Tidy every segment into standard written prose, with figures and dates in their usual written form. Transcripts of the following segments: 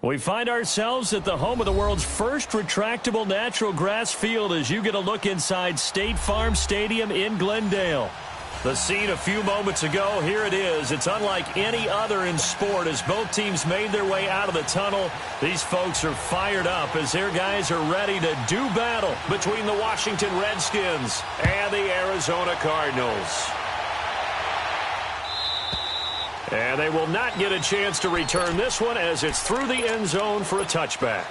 We find ourselves at the home of the world's first retractable natural grass field as you get a look inside State Farm Stadium in Glendale. The scene a few moments ago, here it is. It's unlike any other in sport as both teams made their way out of the tunnel. These folks are fired up as their guys are ready to do battle between the Washington Redskins and the Arizona Cardinals. And they will not get a chance to return this one as it's through the end zone for a touchback.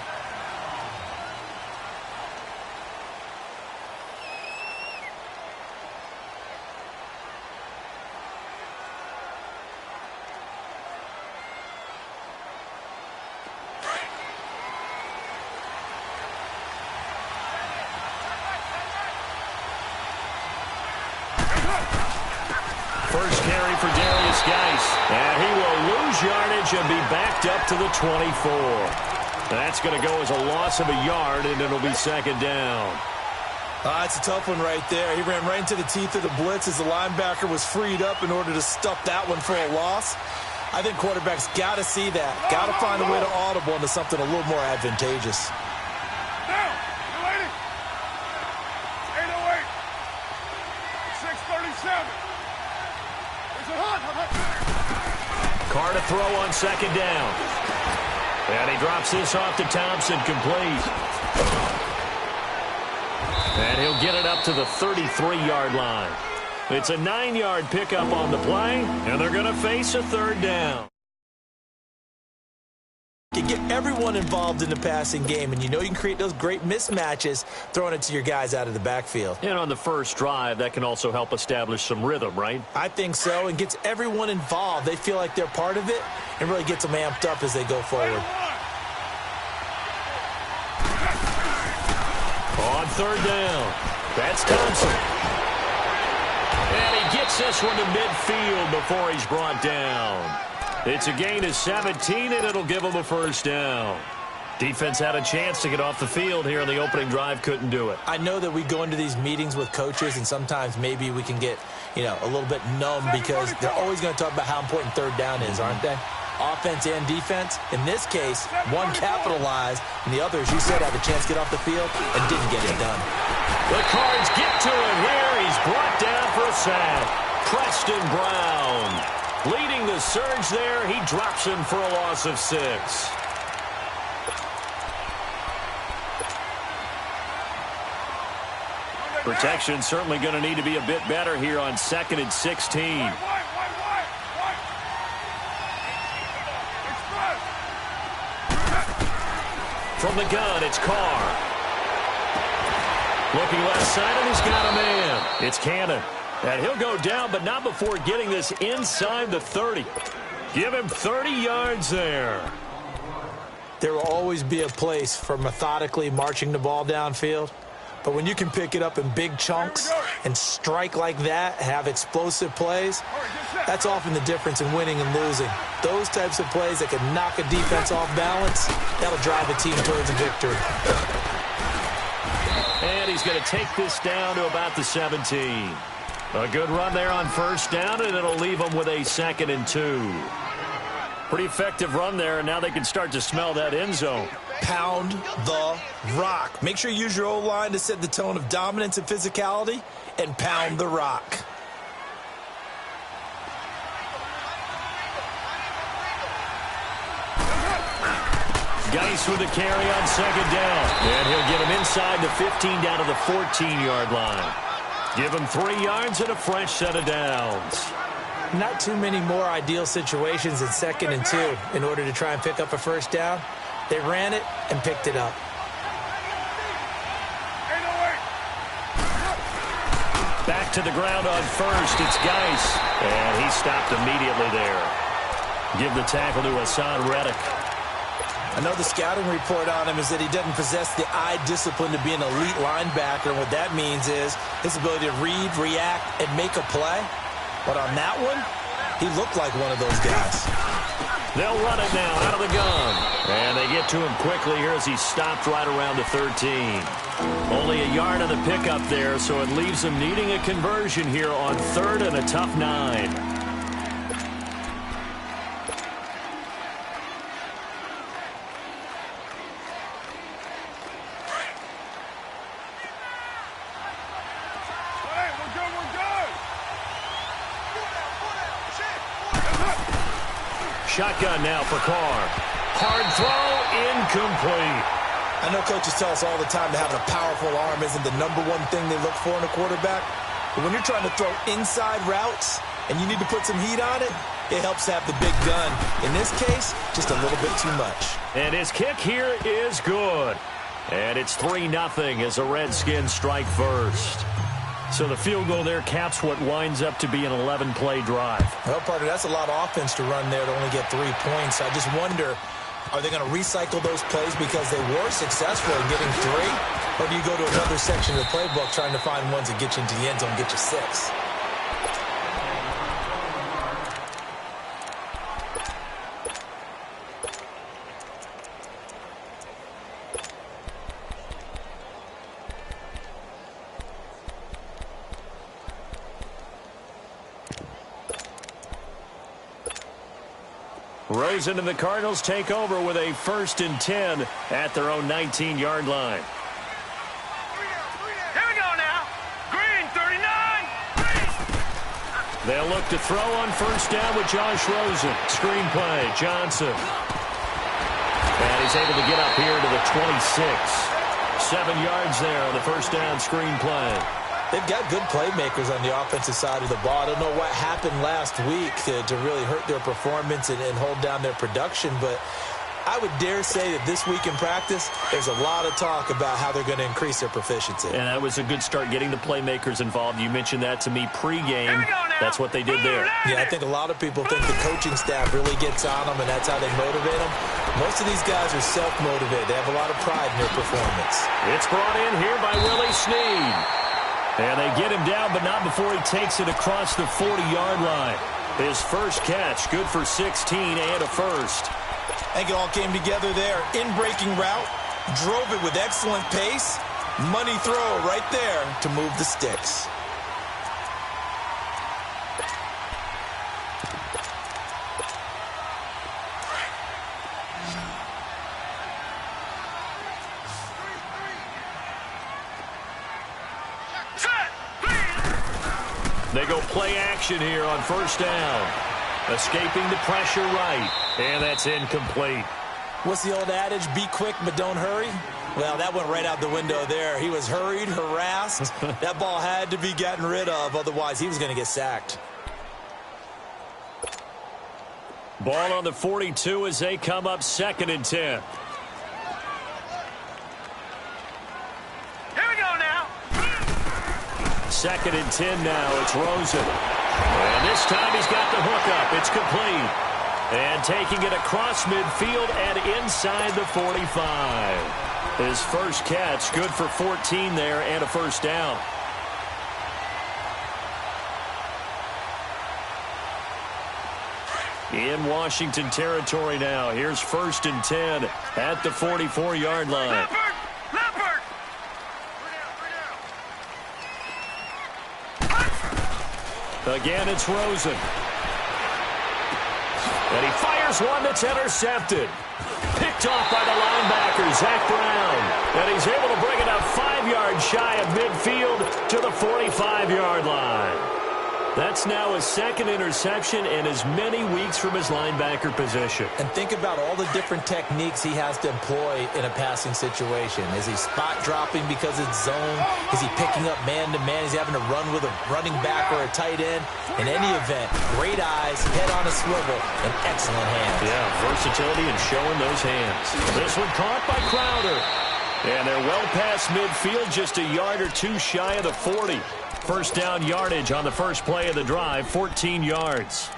First carry for Darius Geis. And he will lose yardage and be backed up to the 24. That's going to go as a loss of a yard, and it'll be second down. It's a tough one right there. He ran right into the teeth of the blitz as the linebacker was freed up in order to stuff that one for a loss. I think quarterbacks got to see that. Got to find a way to audible into something a little more advantageous. Down. You lady. 808. 637. Carr to throw on second down. And he drops this off to Thompson, complete. And he'll get it up to the 33-yard line. It's a 9-yard pickup on the play, and they're going to face a third down. You get everyone involved in the passing game, and you know you can create those great mismatches throwing it to your guys out of the backfield. And on the first drive, that can also help establish some rhythm, right? I think so, and gets everyone involved. They feel like they're part of it and really gets them amped up as they go forward. On third down, that's Thompson. And he gets this one to midfield before he's brought down. It's a gain of 17, and it'll give them a first down. Defense had a chance to get off the field here in the opening drive, couldn't do it. I know that we go into these meetings with coaches, and sometimes maybe we can get, a little bit numb because they're always going to talk about how important third down is, aren't they? Offense and defense. In this case, one capitalized, and the other, as you said, had a chance to get off the field and didn't get it done. The Cards get to it here. He's brought down for a sack. Preston Brown leading the surge there. He drops him for a loss of 6. Protection certainly going to need to be a bit better here on 2nd and 16. From the gun, it's Carr. Looking left side, and he's got a man. It's Cannon. And he'll go down, but not before getting this inside the 30. Give him 30 yards there. There will always be a place for methodically marching the ball downfield. But when you can pick it up in big chunks and strike like that, have explosive plays, that's often the difference in winning and losing. Those types of plays that can knock a defense off balance, that'll drive a team towards a victory. And he's going to take this down to about the 17. A good run there on first down, and it'll leave them with a 2nd and 2. Pretty effective run there, and now they can start to smell that end zone. Pound the rock. Make sure you use your O-line to set the tone of dominance and physicality, and pound the rock. Geis with the carry on second down. And he'll get him inside the 15 down to the 14-yard line. Give him 3 yards and a fresh set of downs. Not too many more ideal situations in 2nd and 2 in order to try and pick up a first down. They ran it and picked it up. Back to the ground on first. It's Geis. And he stopped immediately there. Give the tackle to Hassan Reddick. I know the scouting report on him is that he doesn't possess the eye discipline to be an elite linebacker, and what that means is his ability to read, react, and make a play. But on that one, he looked like one of those guys. They'll run it now out of the gun. And they get to him quickly here as he stopped right around the 13. Only a yard of the pickup there, so it leaves him needing a conversion here on 3rd and a tough 9. Shotgun now for Carr. Hard throw, incomplete. I know coaches tell us all the time that having a powerful arm isn't the number one thing they look for in a quarterback. But when you're trying to throw inside routes and you need to put some heat on it, it helps to have the big gun. In this case, just a little bit too much. And his kick here is good. And it's 3-0 as the Redskins strike first. So the field goal there caps what winds up to be an 11-play drive. Well, partner, that's a lot of offense to run there to only get 3 points. I just wonder, are they going to recycle those plays because they were successful in getting 3? Or do you go to another section of the playbook trying to find ones that get you into the end zone and get you 6? Rosen and the Cardinals take over with a 1st and 10 at their own 19-yard line. Here we go now. Green, 39. They'll look to throw on 1st down with Josh Rosen. Screen play, Johnson. And he's able to get up here to the 26. 7 yards there on the 1st down screen play. They've got good playmakers on the offensive side of the ball. I don't know what happened last week to really hurt their performance and hold down their production, but I would dare say that this week in practice, there's a lot of talk about how they're going to increase their proficiency. And that was a good start getting the playmakers involved. You mentioned that to me pregame. That's what they did there. Yeah, I think a lot of people think the coaching staff really gets on them, and that's how they motivate them. Most of these guys are self-motivated. They have a lot of pride in their performance. It's brought in here by Willie Snead. And they get him down, but not before he takes it across the 40-yard line. His first catch, good for 16 and a first. I think it all came together there. In-breaking route, drove it with excellent pace. Money throw right there to move the sticks. They go play action here on 1st down. Escaping the pressure right. And that's incomplete. What's the old adage? Be quick, but don't hurry? Well, that went right out the window there. He was hurried, harassed. That ball had to be gotten rid of. Otherwise, he was going to get sacked. Ball on the 42 as they come up 2nd and 10. 2nd and 10 now. It's Rosen. And this time he's got the hook up. It's complete. And taking it across midfield and inside the 45. His first catch, good for 14 there and a 1st down. In Washington territory now. Here's 1st and 10 at the 44-yard line. Again, it's Rosen. And he fires one that's intercepted. Picked off by the linebacker, Zach Brown. And he's able to bring it up 5 yards shy of midfield to the 45-yard line. That's now his 2nd interception and as many weeks from his linebacker position. And think about all the different techniques he has to employ in a passing situation. Is he spot dropping because it's zone? Is he picking up man-to-man? Is he having to run with a running back or a tight end? In any event, great eyes, head on a swivel, and excellent hands. Yeah, versatility and showing those hands. This one caught by Crowder. And they're well past midfield, just a yard or two shy of the 40. First down yardage on the first play of the drive, 14 yards.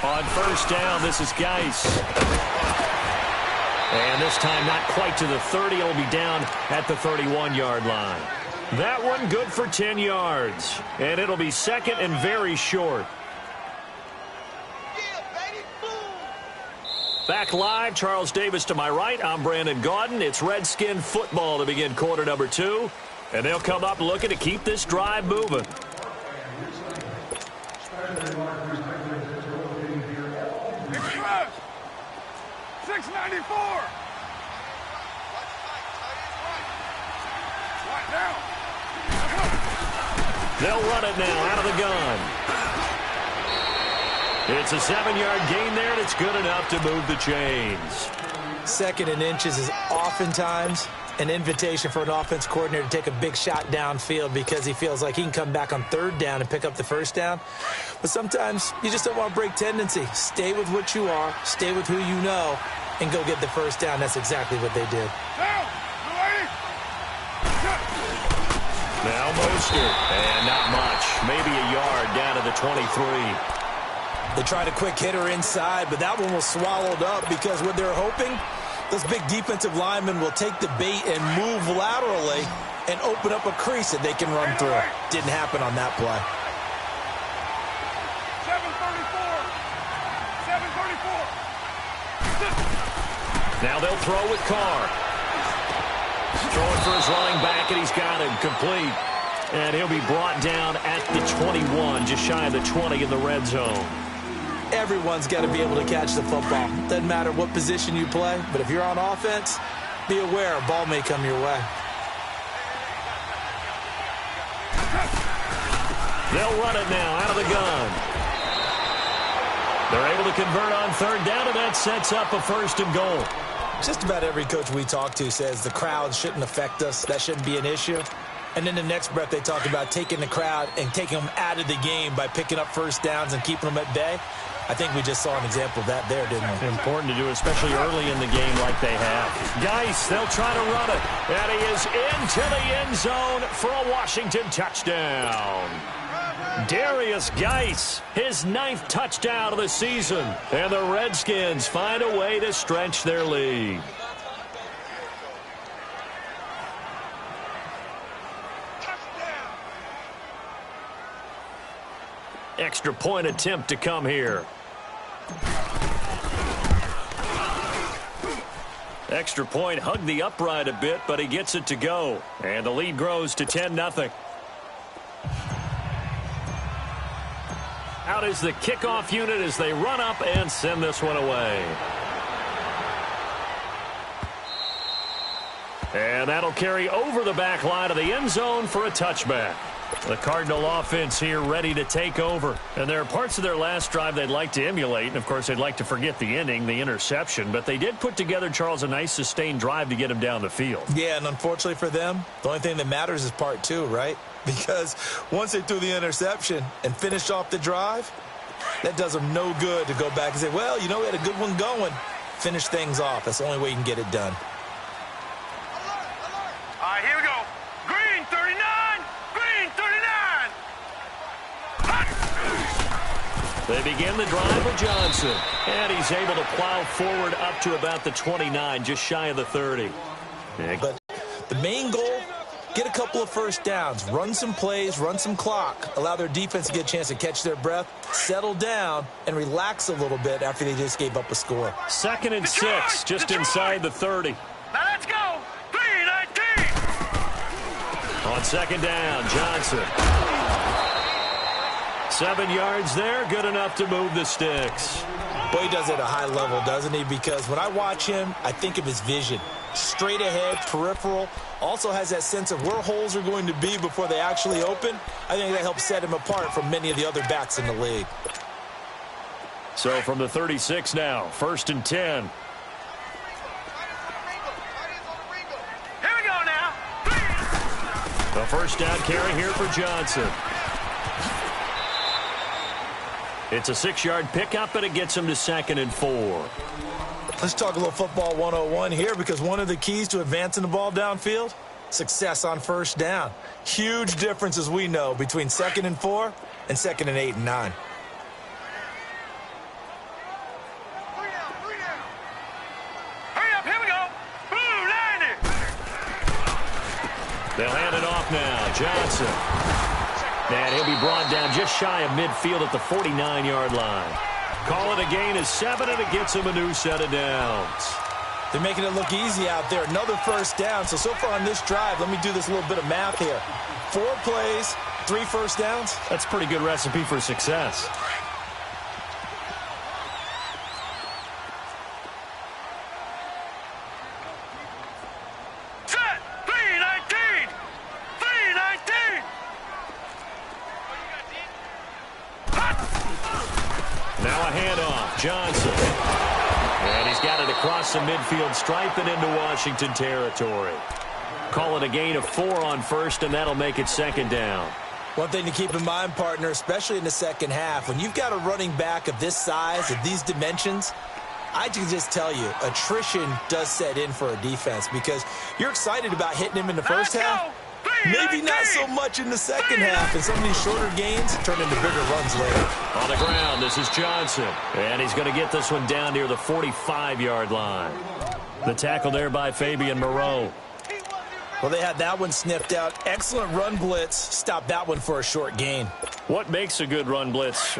On 1st down, this is Geis. And this time not quite to the 30. It'll be down at the 31-yard line. That one good for 10 yards. And it'll be 2nd and very short. Back live, Charles Davis to my right. I'm Brandon Gaudin. It's Redskin football to begin quarter number 2. And they'll come up looking to keep this drive moving. 694. They'll run it now out of the gun. It's a 7-yard gain there, and it's good enough to move the chains. 2nd and inches is oftentimes an invitation for an offense coordinator to take a big shot downfield because he feels like he can come back on 3rd down and pick up the 1st down. But sometimes you just don't want to break tendency. Stay with what you are, stay with who you know, and go get the 1st down. That's exactly what they did. Now Mostert, and not much. Maybe a yard down to the 23. They tried a quick hitter inside, but that one was swallowed up because what they're hoping, those big defensive linemen will take the bait and move laterally and open up a crease that they can run through. Didn't happen on that play. 734. Now they'll throw with Carr. Throwing for his running back, and he's got him complete. And he'll be brought down at the 21, just shy of the 20 in the red zone. Everyone's got to be able to catch the football. Doesn't matter what position you play, but if you're on offense, be aware a ball may come your way. They'll run it now out of the gun. They're able to convert on 3rd down, and that sets up a 1st and goal. Just about every coach we talk to says the crowd shouldn't affect us. That shouldn't be an issue. And then the next breath they talk about taking the crowd and taking them out of the game by picking up 1st downs and keeping them at bay. I think we just saw an example of that there, didn't we? Important to do, especially early in the game like they have. Geis, they'll try to run it. And he is into the end zone for a Washington touchdown. Darius Geis, his 9th touchdown of the season. And the Redskins find a way to stretch their lead. Extra point attempt to come here. Extra point hugged the upright a bit, but he gets it to go. And the lead grows to 10-0. Out is the kickoff unit as they run up and send this one away. And that'll carry over the back line of the end zone for a touchback. The Cardinal offense here ready to take over. And there are parts of their last drive they'd like to emulate. And, of course, they'd like to forget the ending, the interception. But they did put together, Charles, a nice sustained drive to get him down the field. Yeah, and unfortunately for them, the only thing that matters is part 2, right? Because once they threw the interception and finished off the drive, that does them no good to go back and say, well, you know, we had a good one going. Finish things off. That's the only way you can get it done. All right, here we go. Green 39. Green 39. They begin the drive with Johnson. And he's able to plow forward up to about the 29, just shy of the 30. But the main goal, get a couple of 1st downs, run some plays, run some clock, allow their defense to get a chance to catch their breath, settle down, and relax a little bit after they just gave up a score. 2nd and 6, just inside the 30. Now let's go. 319. On 2nd down, Johnson. 7 yards there, good enough to move the sticks. Boy, he does it at a high level, doesn't he? Because when I watch him, I think of his vision. Straight ahead, peripheral, also has that sense of where holes are going to be before they actually open. I think that helps set him apart from many of the other backs in the league. So from the 36 now, 1st and 10. Here we go now. The 1st down carry here for Johnson. It's a 6-yard pickup, and it gets him to 2nd and 4. Let's talk a little football 101 here, because one of the keys to advancing the ball downfield, success on 1st down. Huge difference, as we know, between 2nd and 4 and 2nd and 8 and 9. Hurry up, here we go. Boom, landed. They'll hand it off now. Johnson. And he'll be brought down just shy of midfield at the 49-yard line. Call it a gain of 7, and it gets him a new set of downs. They're making it look easy out there. Another 1st down. So far on this drive, let me do this little bit of math here. 4 plays, 3 1st downs. That's a pretty good recipe for success. Now a handoff. Johnson. And he's got it across the midfield stripe and into Washington territory. Call it a gain of 4 on first, and that'll make it 2nd down. One thing to keep in mind, partner, especially in the second half, when you've got a running back of this size, of these dimensions, I can just tell you, attrition does set in for a defense because you're excited about hitting him in the first half. Maybe not so much in the second half, and some of these shorter gains turn into bigger runs later. On the ground, this is Johnson. And he's going to get this one down near the 45-yard line. The tackle there by Fabian Moreau. Well, they had that one sniffed out. Excellent run blitz. Stopped that one for a short gain. What makes a good run blitz?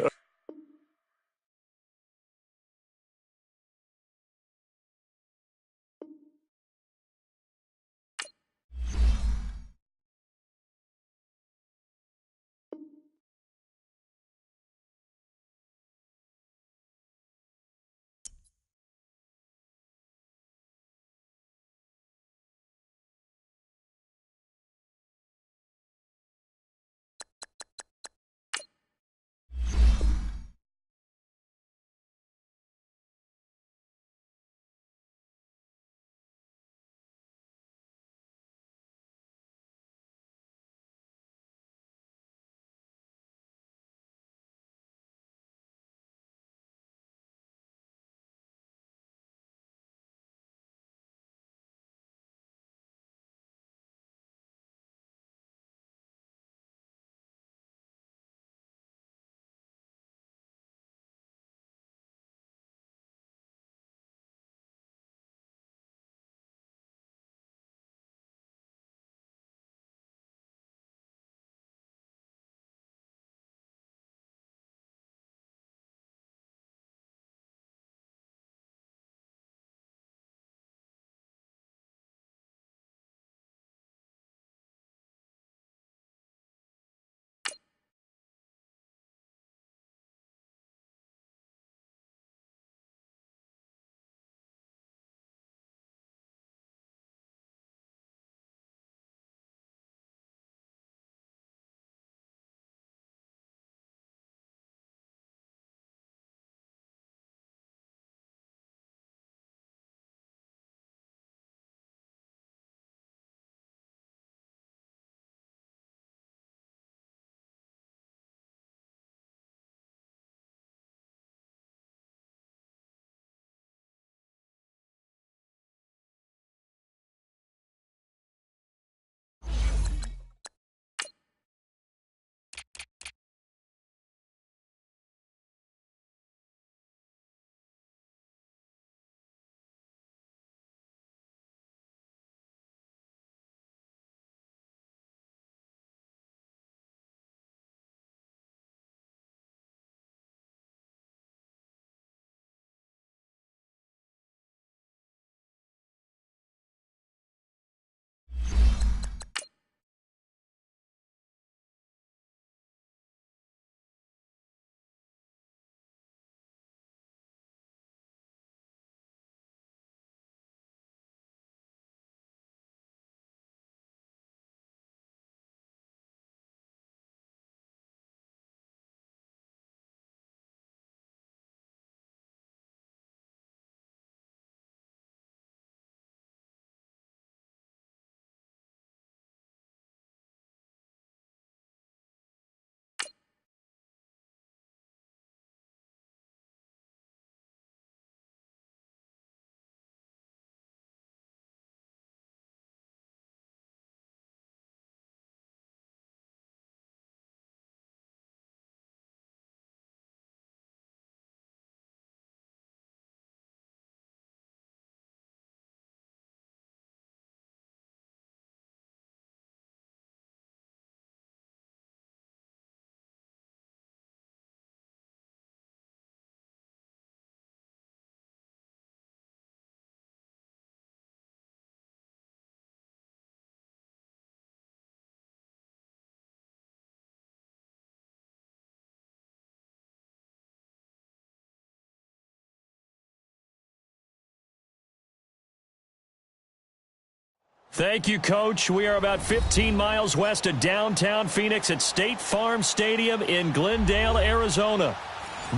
Thank you, Coach. We are about 15 miles west of downtown Phoenix at State Farm Stadium in Glendale, Arizona.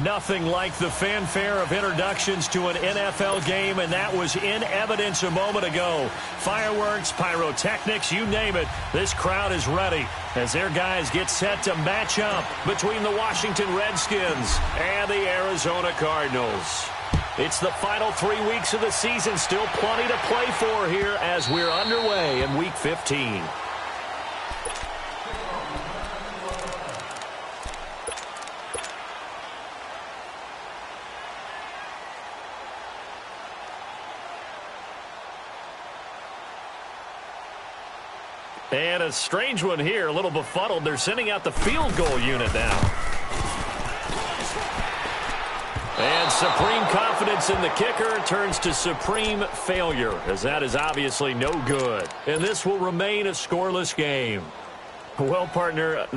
Nothing like the fanfare of introductions to an NFL game, and that was in evidence a moment ago. Fireworks, pyrotechnics, you name it. This crowd is ready as their guys get set to match up between the Washington Redskins and the Arizona Cardinals. It's the final 3 weeks of the season. Still plenty to play for here as we're underway in Week 15. And a strange one here, a little befuddled. They're sending out the field goal unit now. And supreme confidence in the kicker turns to supreme failure, as that is obviously no good. And this will remain a scoreless game. Well, partner,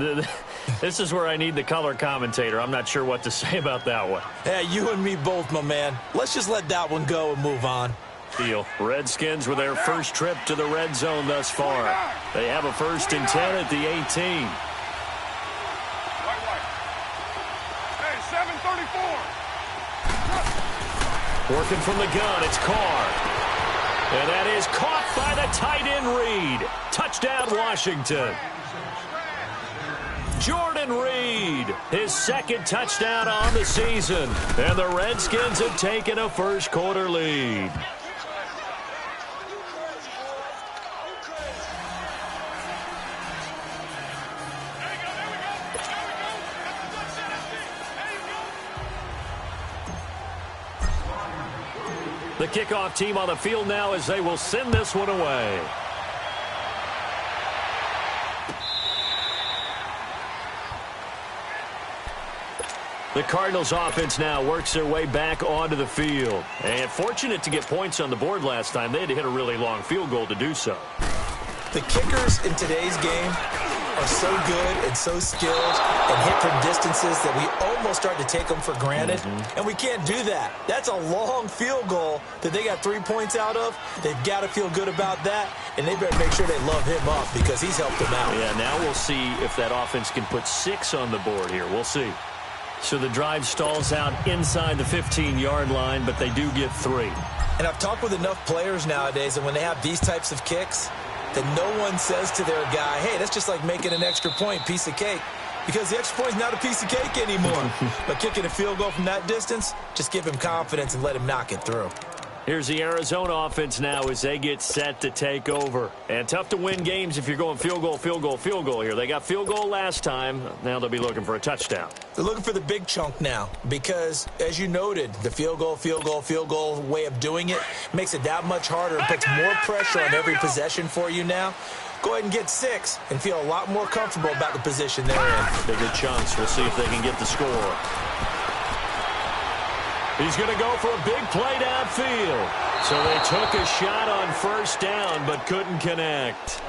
this is where I need the color commentator. I'm not sure what to say about that one. Yeah, you and me both, my man. Let's just let that one go and move on. Deal. Redskins with their first trip to the red zone thus far. They have a 1st and 10 at the 18. Hey, 7:34. Working from the gun, it's Carr. And that is caught by the tight end Reed. Touchdown, Washington. Jordan Reed, his 2nd touchdown on the season. And the Redskins have taken a first quarter lead. The kickoff team on the field now as they will send this one away. The Cardinals offense now works their way back onto the field. And fortunate to get points on the board last time. They had to hit a really long field goal to do so. The kickers in today's game are so good and so skilled and hit from distances that we almost start to take them for granted. And we can't do that. That's a long field goal that they got 3 points out of. They've got to feel good about that, and they better make sure they love him up because he's helped them out. Yeah, now we'll see if that offense can put 6 on the board here. We'll see. So the drive stalls out inside the 15-yard line, but they do get 3. And I've talked with enough players nowadays, and when they have these types of kicks, that no one says to their guy, hey, that's just like making an extra point, piece of cake. Because the extra point is not a piece of cake anymore. But kicking a field goal from that distance, just give him confidence and let him knock it through. Here's the Arizona offense now as they get set to take over. And tough to win games if you're going field goal, field goal, field goal here. They got field goal last time. Now they'll be looking for a touchdown. They're looking for the big chunk now because, as you noted, the field goal way of doing it makes it that much harder and puts more pressure on every possession for you now. Go ahead and get 6 and feel a lot more comfortable about the position they're in. Bigger chunks. We'll see if they can get the score. He's going to go for a big play downfield. So they took a shot on 1st down but couldn't connect.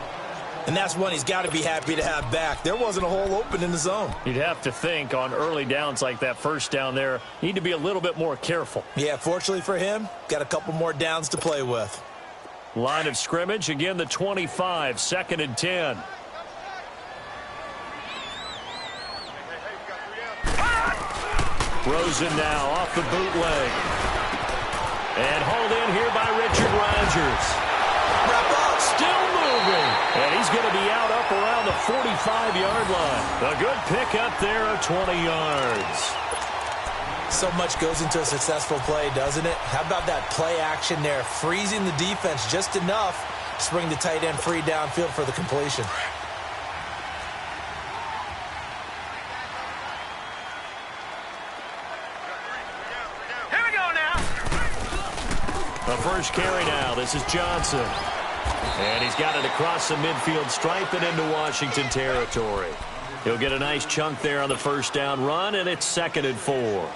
And that's one he's got to be happy to have back. There wasn't a hole open in the zone. You'd have to think on early downs like that 1st down there, you need to be a little bit more careful. Yeah, fortunately for him, got a couple more downs to play with. Line of scrimmage, again the 25, 2nd and 10. Rosen now off the bootleg. And hauled in here by Richard Rodgers. Wrap up. Still moving. And he's going to be out up around the 45-yard line. A good pickup there of 20 yards. So much goes into a successful play, doesn't it? How about that play action there? Freezing the defense just enough to bring the tight end free downfield for the completion. The first carry now. This is Johnson. And he's got it across the midfield stripe and into Washington territory. He'll get a nice chunk there on the 1st down run, and it's 2nd and 4.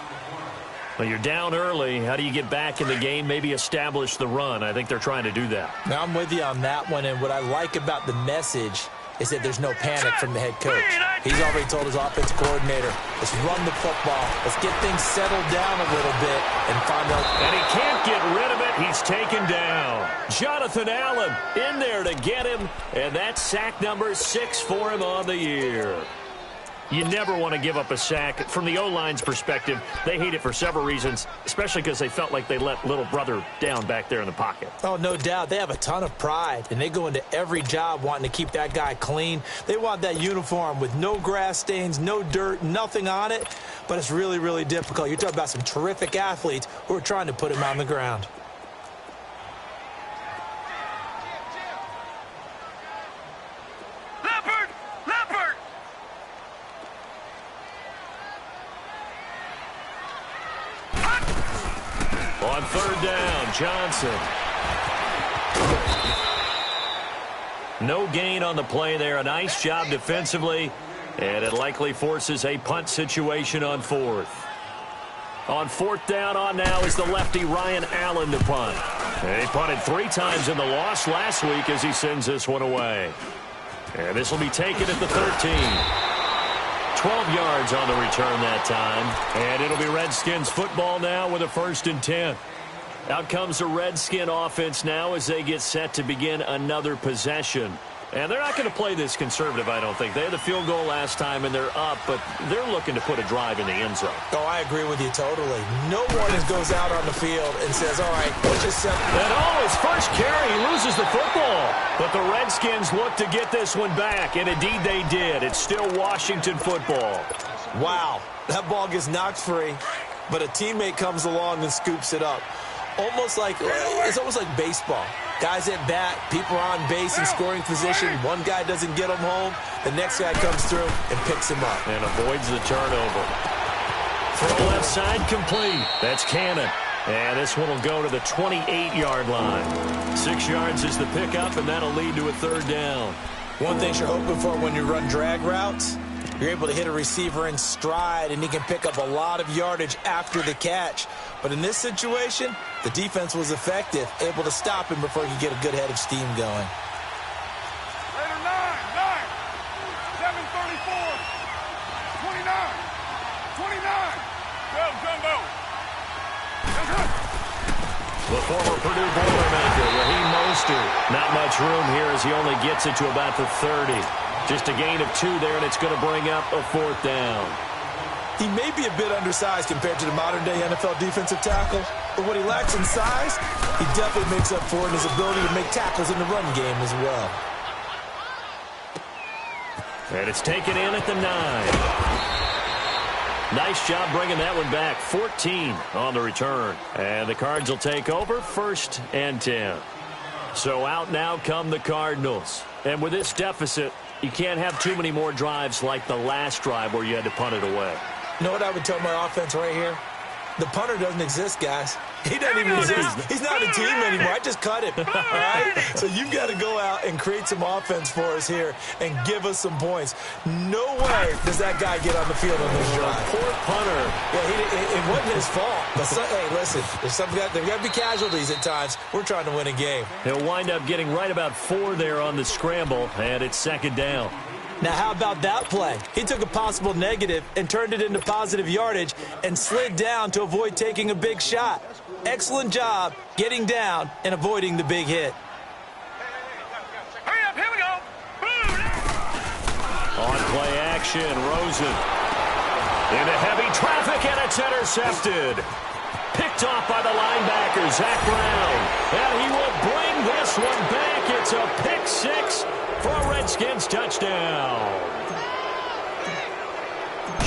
Well, you're down early. How do you get back in the game? Maybe establish the run. I think they're trying to do that. Now, I'm with you on that one, and what I like about the message is that there's no panic from the head coach. He's already told his offensive coordinator, let's run the football. Let's get things settled down a little bit and find out. And he can't get rid of it. He's taken down. Jonathan Allen in there to get him, and that's sack number 6 for him on the year. You never want to give up a sack. From the O-line's perspective, they hate it for several reasons, especially because they felt like they let little brother down back there in the pocket. Oh, no doubt. They have a ton of pride, and they go into every job wanting to keep that guy clean. They want that uniform with no grass stains, no dirt, nothing on it, but it's really, really difficult. You're talking about some terrific athletes who are trying to put him on the ground. On third down, Johnson. No gain on the play there. A nice job defensively, and it likely forces a punt situation on fourth. On fourth down on now is the lefty Ryan Allen to punt. And he punted 3 times in the loss last week as he sends this one away. And this will be taken at the 13. 12 yards on the return that time. And it'll be Redskins football now with a 1st and 10. Out comes the Redskin offense now as they get set to begin another possession. And they're not going to play this conservative, I don't think. They had the field goal last time, and they're up, but they're looking to put a drive in the end zone. Oh, I agree with you totally. No one goes out on the field and says, all right, let's just set. And his first carry, he loses the football. But the Redskins look to get this one back, and indeed they did. It's still Washington football. Wow, that ball gets knocked free, but a teammate comes along and scoops it up. It's almost like baseball. Guys at bat, people are on base in scoring position. One guy doesn't get him home. The next guy comes through and picks him up. And avoids the turnover. Throw left side complete. That's Cannon. And this one will go to the 28-yard line. 6 yards is the pickup, and that'll lead to a 3rd down. One thing you're hoping for when you run drag routes, you're able to hit a receiver in stride, and he can pick up a lot of yardage after the catch. But in this situation, the defense was effective, able to stop him before he could get a good head of steam going. Later 9, 7:34, 29, 29. Go, Jumbo. The former Purdue Boilermaker, Raheem Mostert. Not much room here as he only gets it to about the 30. Just a gain of 2 there, and it's going to bring up a 4th down. He may be a bit undersized compared to the modern-day NFL defensive tackle, but what he lacks in size, he definitely makes up for it in his ability to make tackles in the run game as well. And it's taken in at the 9. Nice job bringing that one back. 14 on the return. And the Cards will take over, 1st and 10. So out now come the Cardinals. And with this deficit, you can't have too many more drives like the last drive where you had to punt it away. You know what I would tell my offense right here? The punter doesn't exist, guys. He doesn't even exist. He's not a team anymore. I just cut him. All right? So you've got to go out and create some offense for us here and give us some points. No way does that guy get on the field on this drive. Poor punter. Yeah, it wasn't his fault. But hey, listen, there got to be casualties at times. We're trying to win a game. He'll wind up getting right about 4 there on the scramble, and it's 2nd down. Now, how about that play? He took a possible negative and turned it into positive yardage and slid down to avoid taking a big shot. Excellent job getting down and avoiding the big hit. Hurry up, here we go. Boom. On play action, Rosen. Into heavy traffic, and it's intercepted. Picked off by the linebacker, Zach Brown. And he will bring this one back. It's a pick 6 for a Redskins touchdown.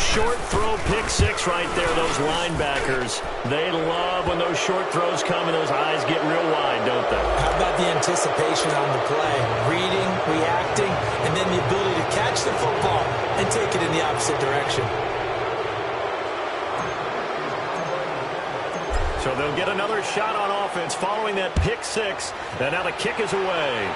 Short throw, pick 6 right there. Those linebackers, they love when those short throws come and those eyes get real wide, don't they? How about the anticipation on the play? Reading, reacting, and then the ability to catch the football and take it in the opposite direction. So they'll get another shot on offense following that pick 6. And now the kick is away.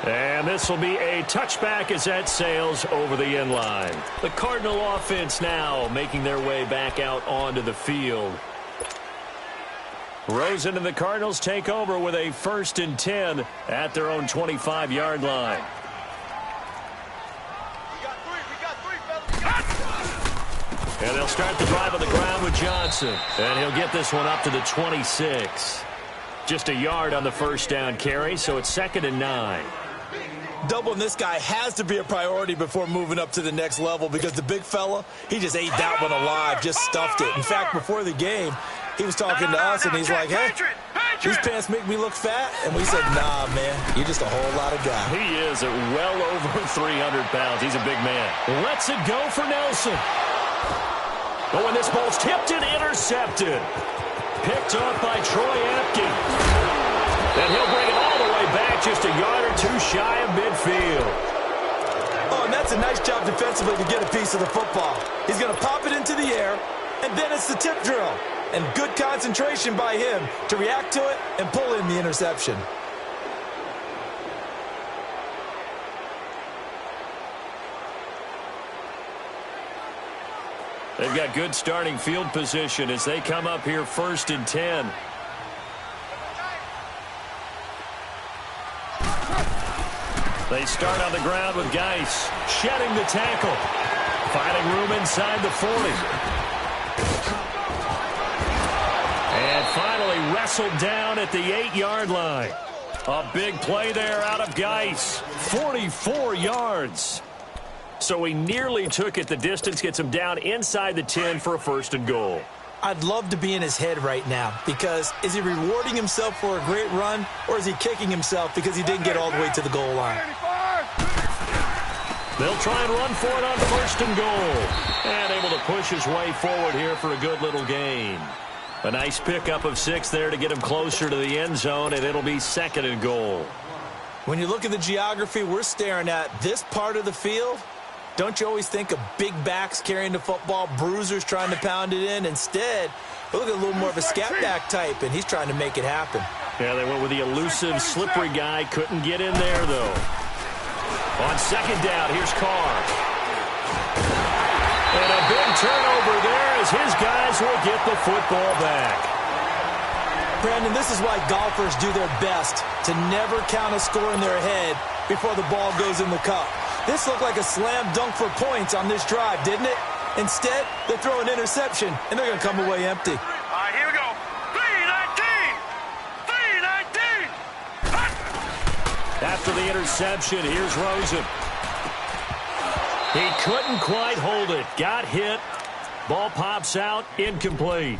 And this will be a touchback as that sails over the end line. The Cardinal offense now making their way back out onto the field. Rosen and the Cardinals take over with a 1st and 10 at their own 25-yard line. And they'll start the drive on the ground with Johnson. And he'll get this one up to the 26. Just a yard on the 1st down carry, so it's 2nd and 9. Doubling this guy has to be a priority before moving up to the next level because the big fella, he just ate that one alive, just stuffed it. In fact, before the game, he was talking to us, and he's like, hey, these pants make me look fat? And we said, nah, man, you're just a whole lot of guy. He is at well over 300 pounds. He's a big man. Lets it go for Nelson. Oh, and this ball's tipped and intercepted. Picked off by Troy Apke. And he'll bring it all the way back, just a yard or two shy of midfield. Oh, and that's a nice job defensively to get a piece of the football. He's going to pop it into the air, and then it's the tip drill. And good concentration by him to react to it and pull in the interception. They've got good starting field position as they come up here 1st and 10. They start on the ground with Geis shedding the tackle. Finding room inside the 40. And finally wrestled down at the 8-yard line. A big play there out of Geis. 44 yards. So he nearly took it the distance, gets him down inside the 10 for a 1st and goal. I'd love to be in his head right now because is he rewarding himself for a great run or is he kicking himself because he didn't get all the way to the goal line? They'll try and run for it on 1st and goal. And able to push his way forward here for a good little gain. A nice pickup of 6 there to get him closer to the end zone, and it'll be 2nd and goal. When you look at the geography we're staring at, this part of the field, don't you always think of big backs carrying the football, bruisers trying to pound it in? Instead, look at a little more of a scat back type, and he's trying to make it happen. Yeah, they went with the elusive, slippery guy. Couldn't get in there, though. On 2nd down, here's Carr. And a big turnover there as his guys will get the football back. Brandon, this is why golfers do their best to never count a score in their head before the ball goes in the cup. This looked like a slam dunk for points on this drive, didn't it? Instead, they throw an interception, and they're going to come away empty. All right, here we go. 3-19. 3-19. After the interception, here's Rosen. He couldn't quite hold it. Got hit. Ball pops out. Incomplete.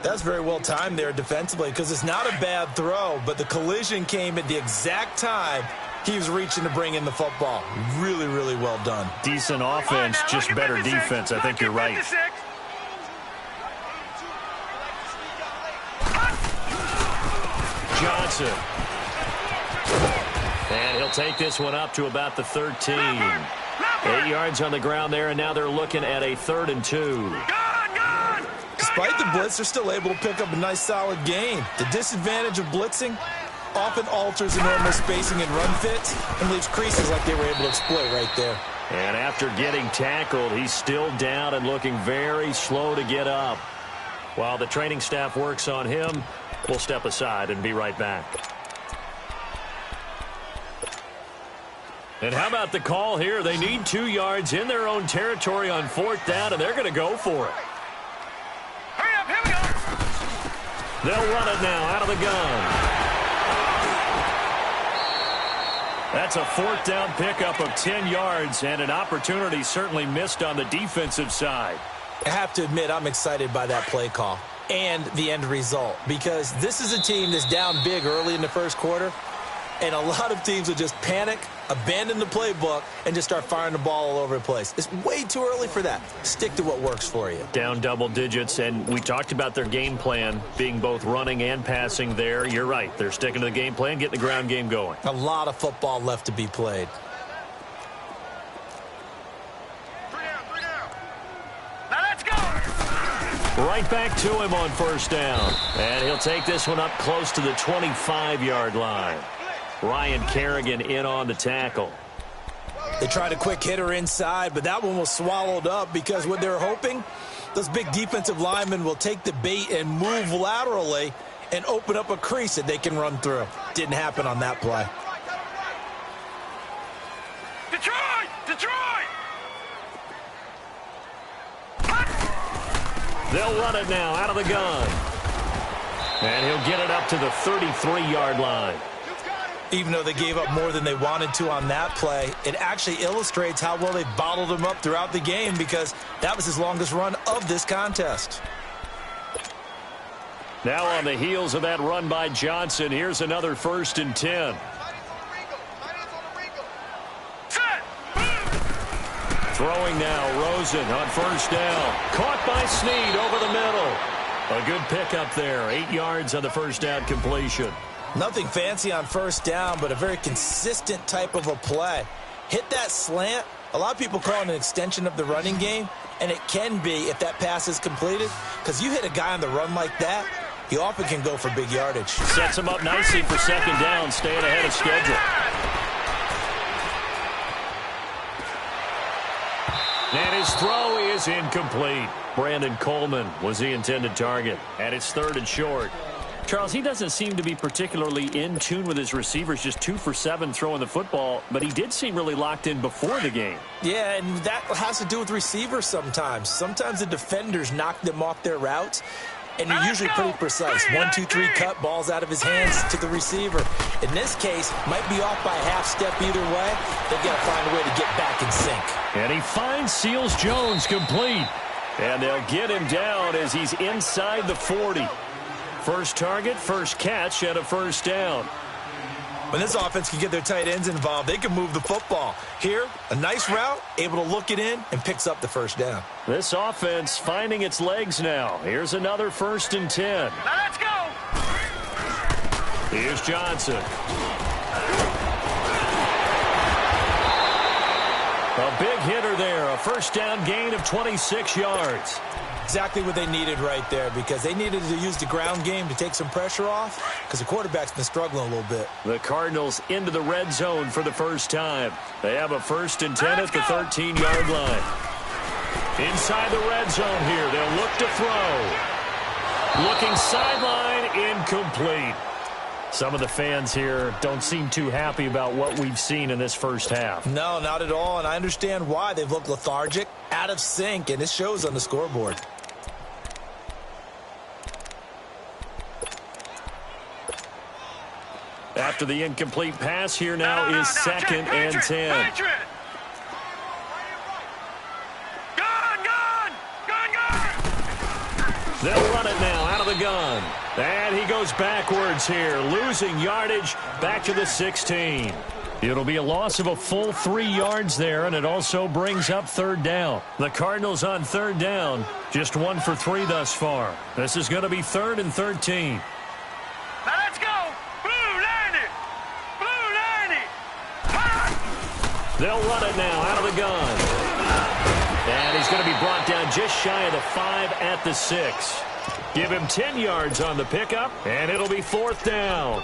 That's very well timed there defensively because it's not a bad throw, but the collision came at the exact time he was reaching to bring in the football. Really, really well done. Decent offense, just better defense. I think you're right. Johnson. And he'll take this one up to about the 13. 8 yards on the ground there, and now they're looking at a 3rd and 2. Despite the blitz, they're still able to pick up a nice, solid gain. The disadvantage of blitzing often alters the normal spacing and run fits and leaves creases like they were able to exploit right there. And after getting tackled, he's still down and looking very slow to get up. While the training staff works on him, we'll step aside and be right back. And how about the call here? They need 2 yards in their own territory on 4th down, and they're going to go for it. Hurry up, here we go. They'll run it now out of the gun. That's a 4th down pickup of 10 yards, and an opportunity certainly missed on the defensive side. I have to admit, I'm excited by that play call and the end result because this is a team that's down big early in the 1st quarter, and a lot of teams will just panic, abandon the playbook, and just start firing the ball all over the place. It's way too early for that. Stick to what works for you. Down double digits, and we talked about their game plan being both running and passing there. You're right. They're sticking to the game plan, getting the ground game going. A lot of football left to be played. 3 down. Now let's go. Right back to him on 1st down. And he'll take this one up close to the 25-yard line. Ryan Kerrigan in on the tackle. They tried a quick hitter inside, but that one was swallowed up because what they're hoping, those big defensive linemen will take the bait and move laterally and open up a crease that they can run through. Didn't happen on that play. Detroit! They'll run it now out of the gun. And he'll get it up to the 33-yard line. Even though they gave up more than they wanted to on that play, it actually illustrates how well they bottled them up throughout the game because that was his longest run of this contest. Now on the heels of that run by Johnson, here's another 1st and 10. Throwing now, Rosen on 1st down. Caught by Snead over the middle. A good pickup there. 8 yards on the 1st down completion. Nothing fancy on 1st down, but a very consistent type of a play. Hit that slant. A lot of people call it an extension of the running game, and it can be if that pass is completed, because you hit a guy on the run like that, he often can go for big yardage. Sets him up nicely for 2nd down, staying ahead of schedule. And his throw is incomplete. Brandon Coleman was the intended target. And it's 3rd and short. Charles, he doesn't seem to be particularly in tune with his receivers, just 2 for 7 throwing the football, but he did seem really locked in before the game. Yeah, and that has to do with receivers sometimes. Sometimes the defenders knock them off their routes, and you're usually pretty precise. 1, 2, 3 cut, balls out of his hands to the receiver. In this case, might be off by a half step either way. They've got to find a way to get back in sync. And he finds Seals-Jones complete. And they'll get him down as he's inside the 40. First target, first catch, and a 1st down. When this offense can get their tight ends involved, they can move the football. Here, a nice route, able to look it in, and picks up the 1st down. This offense finding its legs now. Here's another 1st and 10. Now let's go. Here's Johnson. A big hitter there. A 1st down gain of 26 yards. Exactly what they needed right there, because they needed to use the ground game to take some pressure off, because the quarterback's been struggling a little bit. The Cardinals into the red zone for the first time. They have a 1st and 10 at the 13-yard line. Inside the red zone here, they'll look to throw. Looking sideline, incomplete. Some of the fans here don't seem too happy about what we've seen in this first half. No, not at all, and I understand why. They've looked lethargic, out of sync, and it shows on the scoreboard. After the incomplete pass, here now is 2nd and 10. They'll run it now out of the gun. And he goes backwards here, losing yardage back to the 16. It'll be a loss of a full 3 yards there, and it also brings up 3rd down. The Cardinals on 3rd down, just 1 for 3 thus far. This is going to be 3rd and 13. Now let's go. Blue 90. Blue 90. They'll run it now out of the gun. And he's going to be brought down just shy of the 5 at the 6. Give him 10 yards on the pickup, and it'll be 4th down.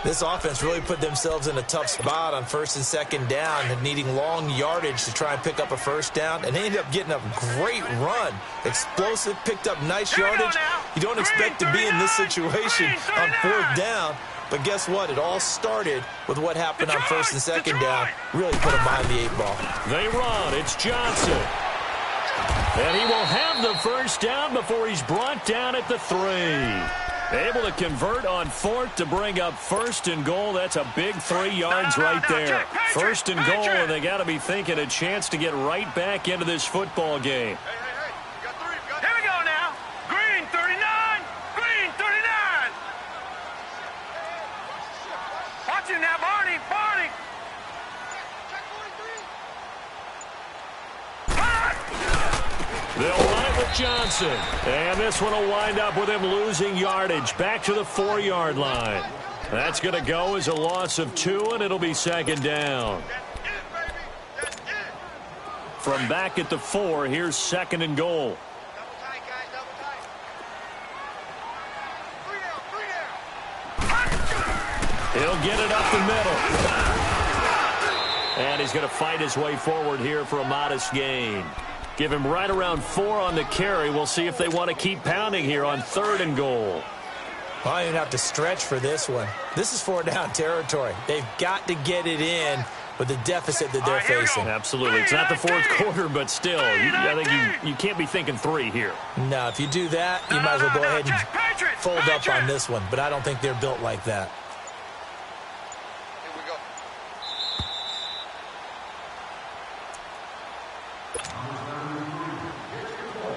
This offense really put themselves in a tough spot on 1st and 2nd down, needing long yardage to try and pick up a 1st down, and they ended up getting a great run. Explosive, picked up nice yardage. You don't expect to be in this situation on 4th down, but guess what? It all started with what happened on 1st and 2nd down. Really put them behind the 8 ball. They run. It's Johnson. And he will have the 1st down before he's brought down at the 3. Able to convert on 4th to bring up 1st and goal. That's a big 3 yards right there. 1st and goal, and they got to be thinking a chance to get right back into this football game. Here we go now. Green 39. Green 39. Watch him now, Barney. Barney. They'll run it with Johnson. And this one will wind up with him losing yardage back to the 4-yard line. That's going to go as a loss of 2, and it'll be 2nd down. From back at the 4, here's 2nd and goal. He'll get it up the middle. And he's going to fight his way forward here for a modest gain. Give him right around 4 on the carry. We'll see if they want to keep pounding here on 3rd and goal. Well, I didn't have to stretch for this one. This is 4-down territory. They've got to get it in with the deficit that they're facing. Absolutely. It's not the 4th quarter, but still, I think you can't be thinking 3 here. No, if you do that, you might as well go ahead and fold up on this one. But I don't think they're built like that.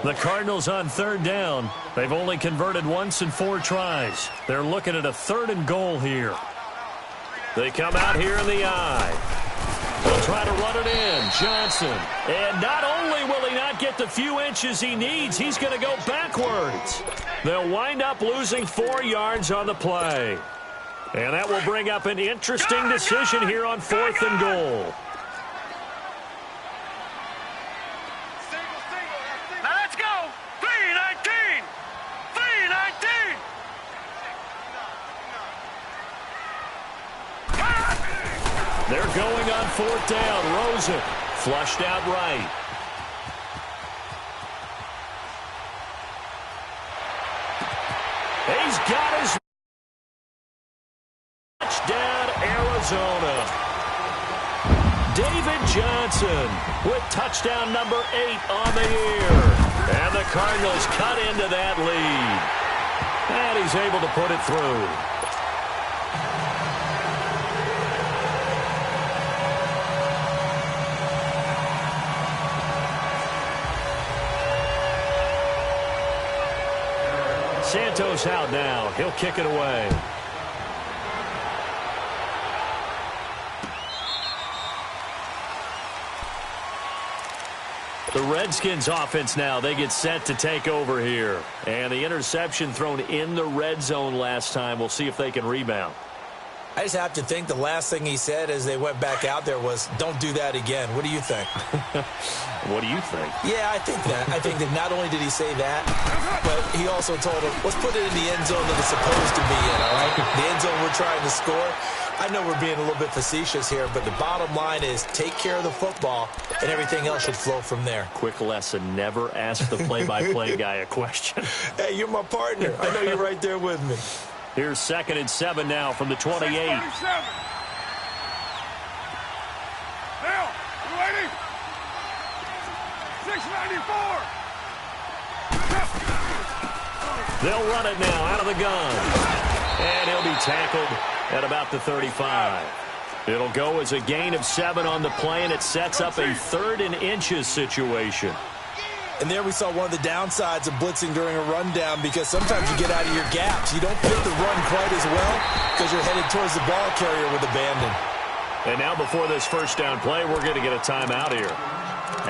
The Cardinals on third down. They've only converted once in 4 tries. They're looking at a 3rd and goal here. They come out here in the eye. They'll try to run it in. Johnson. And not only will he not get the few inches he needs, he's going to go backwards. They'll wind up losing 4 yards on the play. And that will bring up an interesting decision here on 4th and goal. Now let's go. 3-19. 3-19. They're going on 4th down. Rosen flushed out right. He's got his touchdown, Arizona. David Johnson with touchdown number 8 on the year. And the Cardinals cut into that lead. And he's able to put it through. Santos out now. He'll kick it away. The Redskins offense now, they get set to take over here. And the interception thrown in the red zone last time. We'll see if they can rebound. I just have to think the last thing he said as they went back out there was, don't do that again. What do you think? What do you think? Yeah, I think that. I think that not only did he say that, but he also told him, let's put it in the end zone that it's supposed to be in, all right? The end zone we're trying to score. I know we're being a little bit facetious here, but the bottom line is take care of the football, and everything else should flow from there. Quick lesson, never ask the play-by-play guy a question. Hey, you're my partner. I know you're right there with me. Here's 2nd and 7 now from the 28. 6:37. Now, you ready? 6:94. They'll run it now out of the gun. And he'll be tackled at about the 35. It'll go as a gain of 7 on the play, and it sets up a 3rd and inches situation. And there we saw one of the downsides of blitzing during a rundown, because sometimes you get out of your gaps. You don't pick the run quite as well because you're headed towards the ball carrier with abandon. And now before this first down play, we're going to get a timeout here,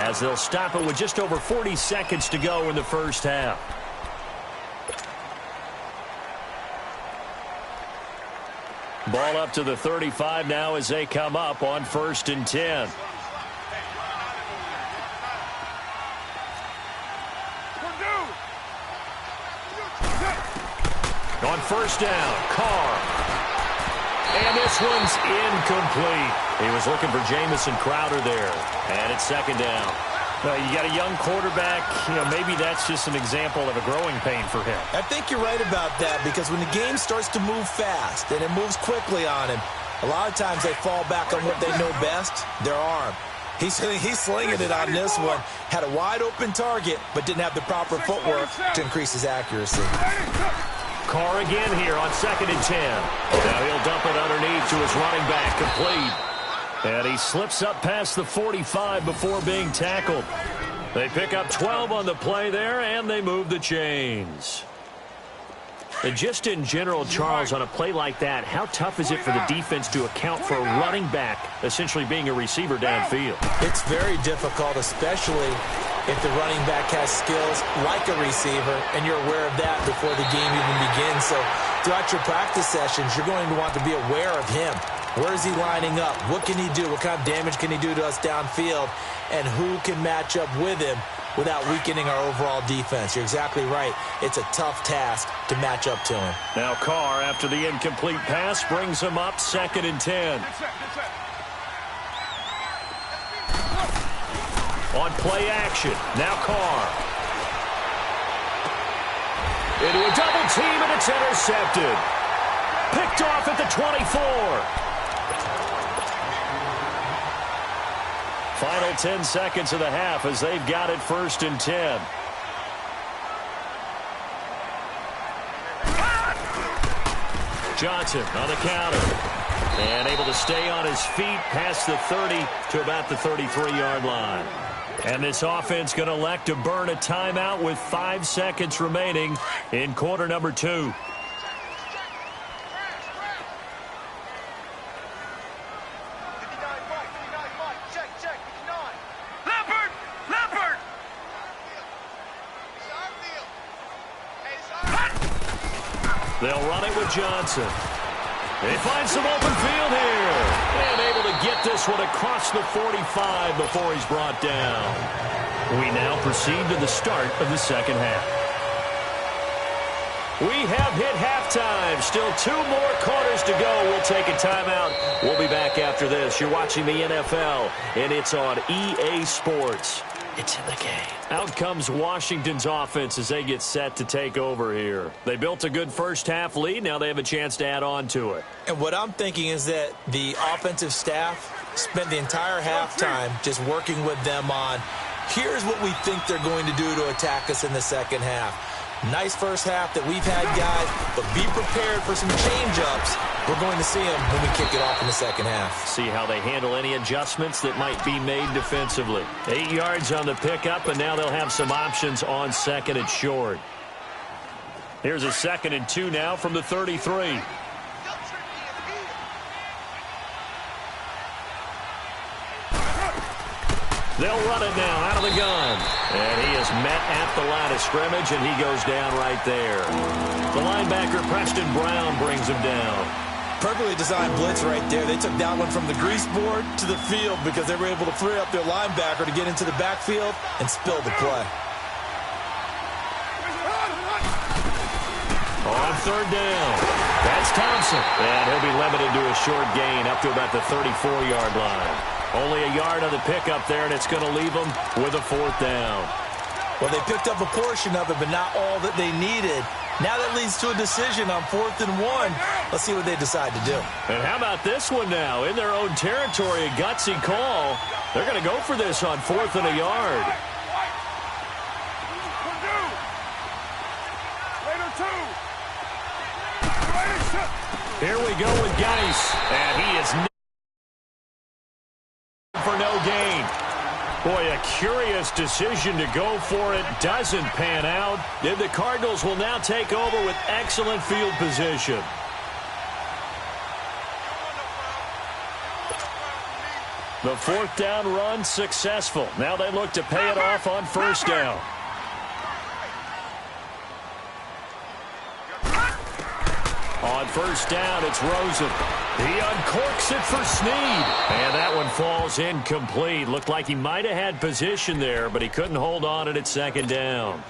as they'll stop it with just over 40 seconds to go in the first half. Ball up to the 35 now as they come up on 1st and 10. On 1st down, Carr. And this one's incomplete. He was looking for Jamison Crowder there. And it's 2nd down. You got a young quarterback. Maybe that's just an example of a growing pain for him. I think you're right about that, because when the game starts to move fast and it moves quickly on him, a lot of times they fall back on what they know best, their arm. He's slinging it on this one. Had a wide open target, but didn't have the proper footwork to increase his accuracy. Carr again here on 2nd and 10. Now he'll dump it underneath to his running back, complete. And he slips up past the 45 before being tackled. They pick up 12 on the play there, and they move the chains. And just in general, Charles, on a play like that, how tough is it for the defense to account for a running back essentially being a receiver downfield? It's very difficult, especially if the running back has skills like a receiver, and you're aware of that before the game even begins. So throughout your practice sessions, you're going to want to be aware of him. Where is he lining up? What can he do? What kind of damage can he do to us downfield? And who can match up with him without weakening our overall defense? You're exactly right. It's a tough task to match up to him. Now Carr, after the incomplete pass, brings him up 2nd and 10. On play action, now Carr. Into a double team, and it's intercepted. Picked off at the 24. Final 10 seconds of the half as they've got it 1st and 10. Johnson on the counter. And able to stay on his feet past the 30 to about the 33-yard line. And this offense going to elect to burn a timeout with 5 seconds remaining in quarter number 2. They'll run it with Johnson. They find some open field here. And able to get this one across the 45 before he's brought down. We now proceed to the start of the second half. We have hit halftime. Still 2 more quarters to go. We'll take a timeout. We'll be back after this. You're watching the NFL, and it's on EA Sports. It's in the game. Out comes Washington's offense as they get set to take over here. They built a good first-half lead. Now they have a chance to add on to it. And what I'm thinking is that the offensive staff spent the entire halftime just working with them on, here's what we think they're going to do to attack us in the second half. Nice first half that we've had, guys, but be prepared for some change-ups. We're going to see them when we kick it off in the second half. See how they handle any adjustments that might be made defensively. 8 yards on the pickup, and now they'll have some options on second and short. Here's a 2nd and 2 now from the 33. They'll run it now out of the gun. And he is met at the line of scrimmage, and he goes down right there. The linebacker, Preston Brown, brings him down. Perfectly designed blitz right there. They took that one from the grease board to the field because they were able to free up their linebacker to get into the backfield and spill the play. On 3rd down, that's Thompson. And he'll be limited to a short gain up to about the 34-yard line. Only a yard on the pickup there, and it's going to leave them with a 4th down. Well, they picked up a portion of it, but not all that they needed. Now that leads to a decision on 4th and 1. Let's see what they decide to do. And how about this one now? In their own territory, a gutsy call. They're going to go for this on 4th and a yard. Here we go with Geis, and he is for no gain. Boy, a curious decision to go for it. Doesn't pan out. And the Cardinals will now take over with excellent field position. The 4th down run successful. Now they look to pay it off on 1st down. On 1st down, it's Rosen. He uncorks it for Snead. And that one falls incomplete. Looked like he might have had position there, but he couldn't hold on at 2nd down.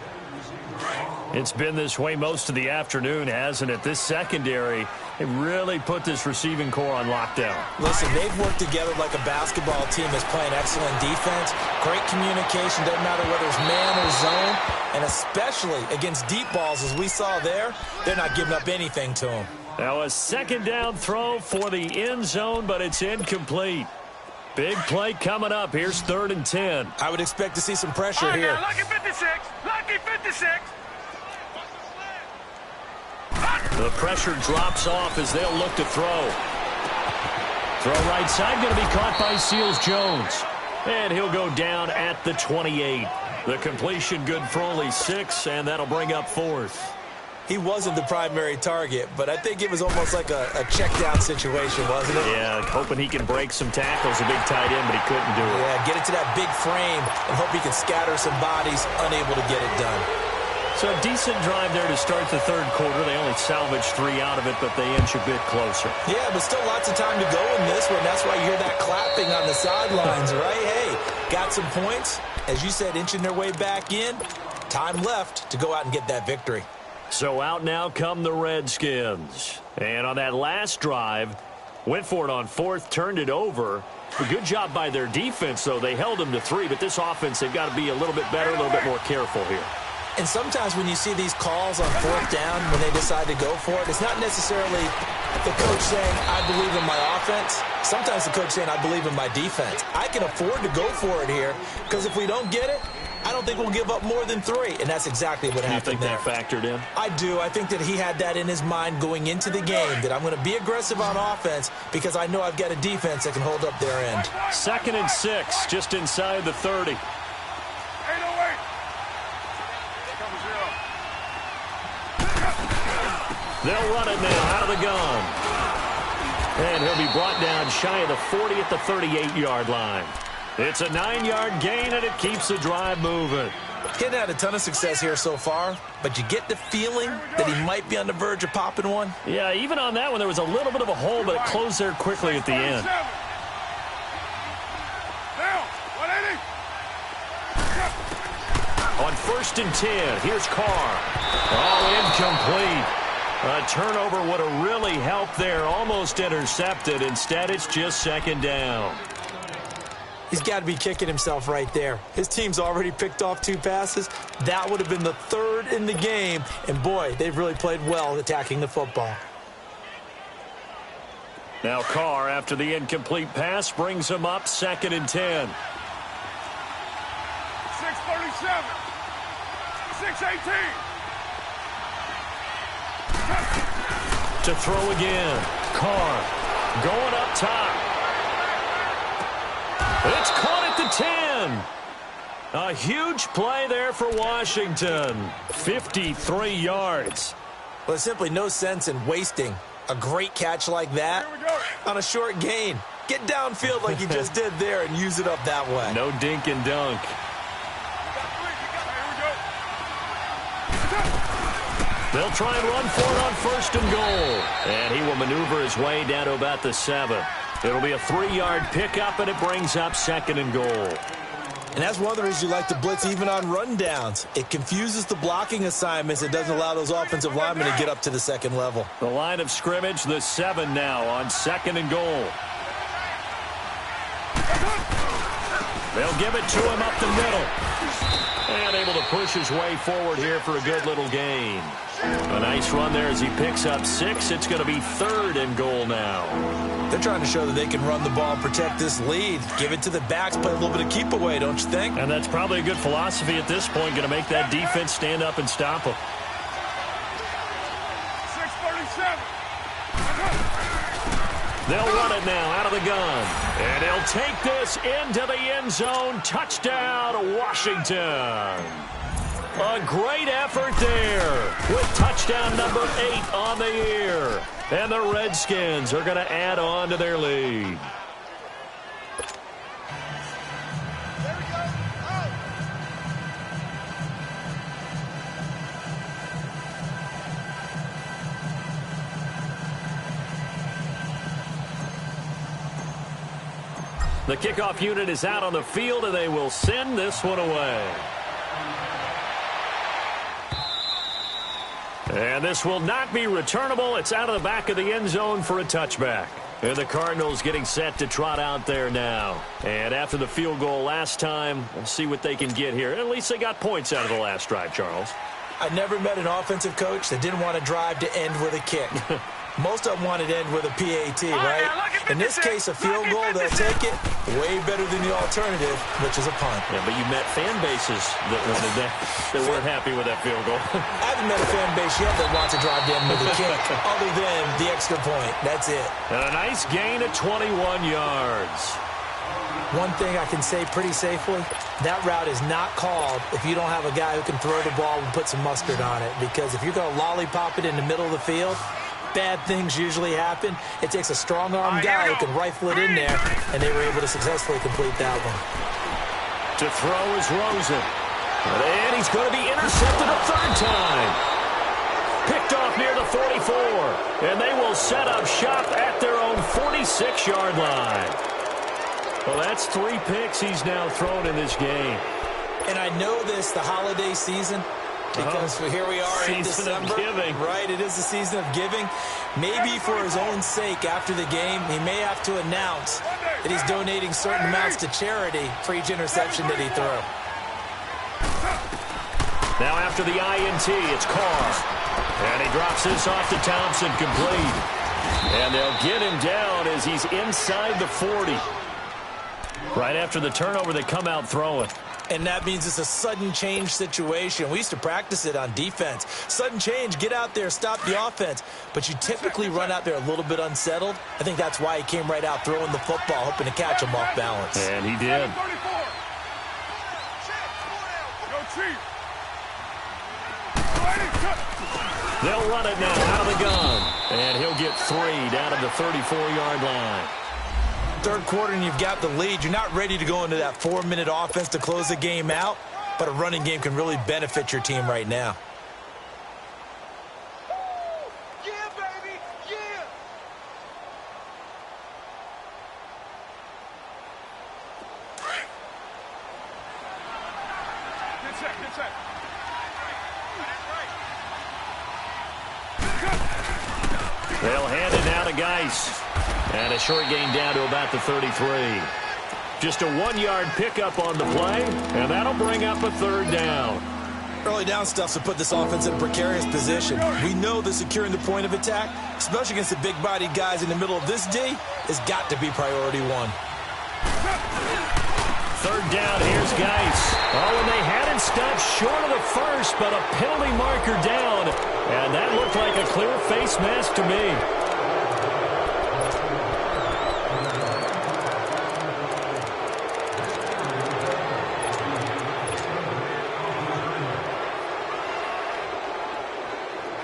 It's been this way most of the afternoon, hasn't it? This secondary, they really put this receiving core on lockdown. Listen, they've worked together like a basketball team that's playing excellent defense. Great communication, doesn't matter whether it's man or zone. And especially against deep balls, as we saw there, they're not giving up anything to them. Now a 2nd down throw for the end zone, but it's incomplete. Big play coming up. Here's 3rd and 10. I would expect to see some pressure here. Lucky 56. Lucky 56. The pressure drops off as they'll look to throw. Throw right side, going to be caught by Seals-Jones. And he'll go down at the 28. The completion good for only 6, and that'll bring up 4th. He wasn't the primary target, but I think it was almost like a check-down situation, wasn't it? Yeah, hoping he can break some tackles, a big tight end, but he couldn't do it. Yeah, get it to that big frame and hope he can scatter some bodies, unable to get it done. So a decent drive there to start the 3rd quarter. They only salvaged 3 out of it, but they inch a bit closer. Yeah, but still lots of time to go in this one. That's why you hear that clapping on the sidelines, right? Hey, got some points. As you said, inching their way back in. Time left to go out and get that victory. So out now come the Redskins. And on that last drive, went for it on 4th, turned it over. A good job by their defense, though. They held them to 3, but this offense, they've got to be a little bit better, a little bit more careful here. And sometimes when you see these calls on 4th down, when they decide to go for it, it's not necessarily the coach saying, I believe in my offense. Sometimes the coach saying, I believe in my defense. I can afford to go for it here because if we don't get it, I don't think we'll give up more than 3. And that's exactly what happened there. You think that factored in? I do. I think that he had that in his mind going into the game, that I'm going to be aggressive on offense because I know I've got a defense that can hold up their end. 2nd and 6, just inside the 30. They'll run it now out of the gun. And he'll be brought down shy of the 40 at the 38-yard line. It's a 9-yard gain, and it keeps the drive moving. He hadn't had a ton of success here so far, but you get the feeling that he might be on the verge of popping one. Yeah, even on that one, there was a little bit of a hole, but it closed there quickly at the end. On 1st and 10, here's Carr. Oh, incomplete. A turnover would have really helped there, almost intercepted. Instead, it's just 2nd down. He's got to be kicking himself right there. His team's already picked off 2 passes. That would have been the 3rd in the game. And, boy, they've really played well attacking the football. Now Carr, after the incomplete pass, brings him up 2nd and 10. 6:37. 6:18. To throw again. Carr going up top. It's caught at the 10. A huge play there for Washington. 53 yards. Well, there's simply no sense in wasting a great catch like that on a short gain. Get downfield like you just did there and use it up that way. No dink and dunk. They'll try and run for it on 1st and goal. And he will maneuver his way down to about the 7. It'll be a 3-yard pickup, and it brings up 2nd and goal. And that's one of the reasons you like to blitz even on rundowns. It confuses the blocking assignments. It doesn't allow those offensive linemen to get up to the 2nd level. The line of scrimmage, the 7 now on 2nd and goal. They'll give it to him up the middle. And able to push his way forward here for a good little gain. A nice run there as he picks up 6. It's going to be 3rd and goal now. They're trying to show that they can run the ball and protect this lead. Give it to the backs, play a little bit of keep away, don't you think? And that's probably a good philosophy at this point, going to make that defense stand up and stop them. 6:37. They'll run it now out of the gun. And he'll take this into the end zone. Touchdown, Washington. A great effort there with touchdown number 8 on the year. And the Redskins are going to add on to their lead. The kickoff unit is out on the field, and they will send this one away. And this will not be returnable. It's out of the back of the end zone for a touchback. And the Cardinals getting set to trot out there now. And after the field goal last time, we'll see what they can get here. At least they got points out of the last drive, Charles. I never met an offensive coach that didn't want to drive to end with a kick. Most of them wanted to end with a PAT, right? In this case, a field goal, they'll take it way better than the alternative, which is a punt. Yeah, but you met fan bases that wanted that, that weren't happy with that field goal. I haven't met a fan base yet that wants to drive to end with a kick, other than the extra point. That's it. And a nice gain at 21 yards. One thing I can say pretty safely, that route is not called if you don't have a guy who can throw the ball and put some mustard on it. Because if you're going to lollipop it in the middle of the field, bad things usually happen. It takes a strong-arm guy who can rifle it in there, and they were able to successfully complete that one. To throw is Rosen. And he's going to be intercepted a 3rd time. Picked off near the 44. And they will set up shop at their own 46-yard line. Well, that's 3 picks he's now thrown in this game. And I know this, the holiday season, because here we are in December. Right, it is the season of giving. Maybe for his own sake after the game, he may have to announce that he's donating certain amounts to charity for each interception that he threw. Now after the INT, it's Carr. And he drops this off to Thompson, complete. And they'll get him down as he's inside the 40. Right after the turnover, they come out throwing. And that means it's a sudden change situation. We used to practice it on defense. Sudden change, get out there, stop the offense. But you typically run out there a little bit unsettled. I think that's why he came right out throwing the football, hoping to catch him off balance. And he did. They'll run it now out of the gun. And he'll get 3 down at the 34-yard line. Third quarter and you've got the lead. You're not ready to go into that 4-minute offense to close the game out, but a running game can really benefit your team right now. Yeah, baby, yeah. Good set, good set. They'll hand it now to Geis. And a short gain down to about the 33. Just a 1-yard pickup on the play, and that'll bring up a 3rd down. Early down stuff to put this offense in a precarious position. We know that securing the point of attack, especially against the big-bodied guys in the middle of this D, has got to be priority 1. 3rd down, here's Geis. Oh, and they had it stopped short of the first, but a penalty marker down. And that looked like a clear face mask to me.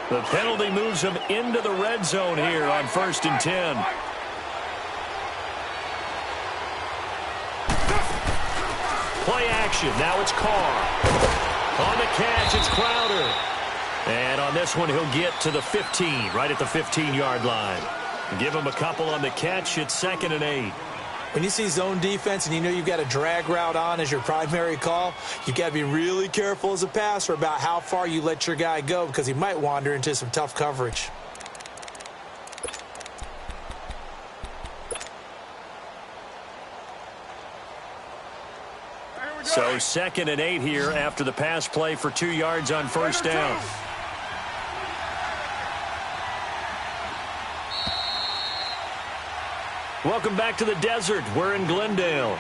The penalty moves him into the red zone here on 1st and 10. Play action. Now it's Carr. On the catch, it's Crowder. And on this one, he'll get to the 15, right at the 15-yard line. Give him a couple on the catch. It's 2nd and 8. When you see zone defense and you know you've got a drag route on as your primary call, you've got to be really careful as a passer about how far you let your guy go because he might wander into some tough coverage. So 2nd and 8 here after the pass play for 2 yards on 1st down. Welcome back to the desert. We're in Glendale.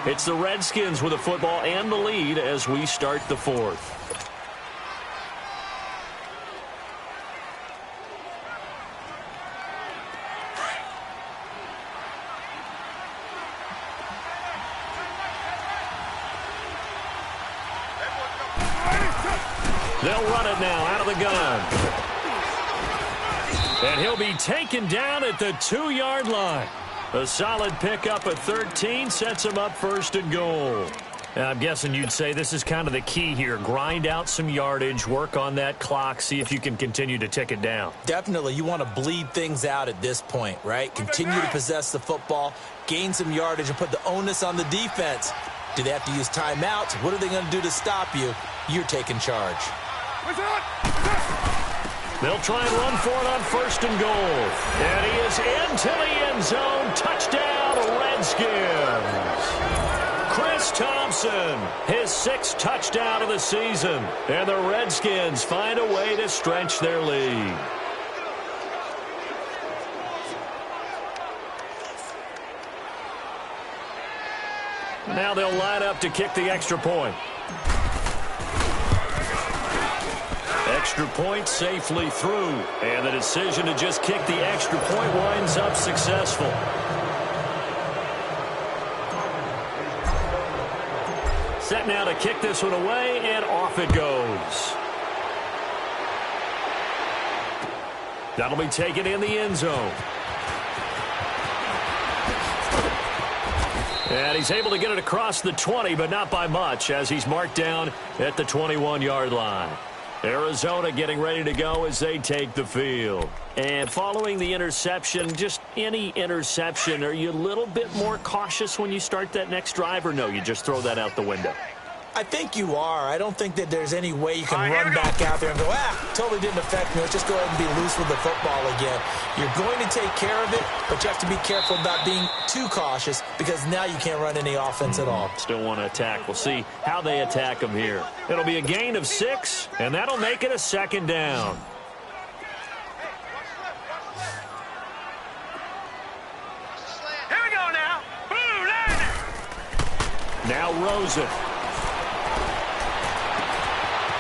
It's the Redskins with the football and the lead as we start the 4th. They'll run it now out of the gun. And he'll be taken down at the 2-yard line. A solid pickup at 13 sets him up 1st and goal. Now, I'm guessing you'd say this is kind of the key here. Grind out some yardage, work on that clock, see if you can continue to tick it down. Definitely. You want to bleed things out at this point, right? Continue to possess the football, gain some yardage, and put the onus on the defense. Do they have to use timeouts? What are they going to do to stop you? You're taking charge. They'll try and run for it on 1st and goal. And he is into the end zone. Touchdown, Redskins. Chris Thompson, his 6th touchdown of the season. And the Redskins find a way to stretch their lead. Now they'll line up to kick the extra point. Extra point safely through. And the decision to just kick the extra point winds up successful. Set now to kick this one away, and off it goes. That'll be taken in the end zone. And he's able to get it across the 20, but not by much, as he's marked down at the 21-yard line. Arizona getting ready to go as they take the field. And following the interception, just any interception, are you a little bit more cautious when you start that next drive, or no, you just throw that out the window? I think you are. I don't think that there's any way you can run back out there and go, totally didn't affect me. Let's just go ahead and be loose with the football again. You're going to take care of it, but you have to be careful about being too cautious because now you can't run any offense at all. Still want to attack. We'll see how they attack them here. It'll be a gain of 6, and that'll make it a 2nd down. Here we go now. Blue Lightning. Now Rosen.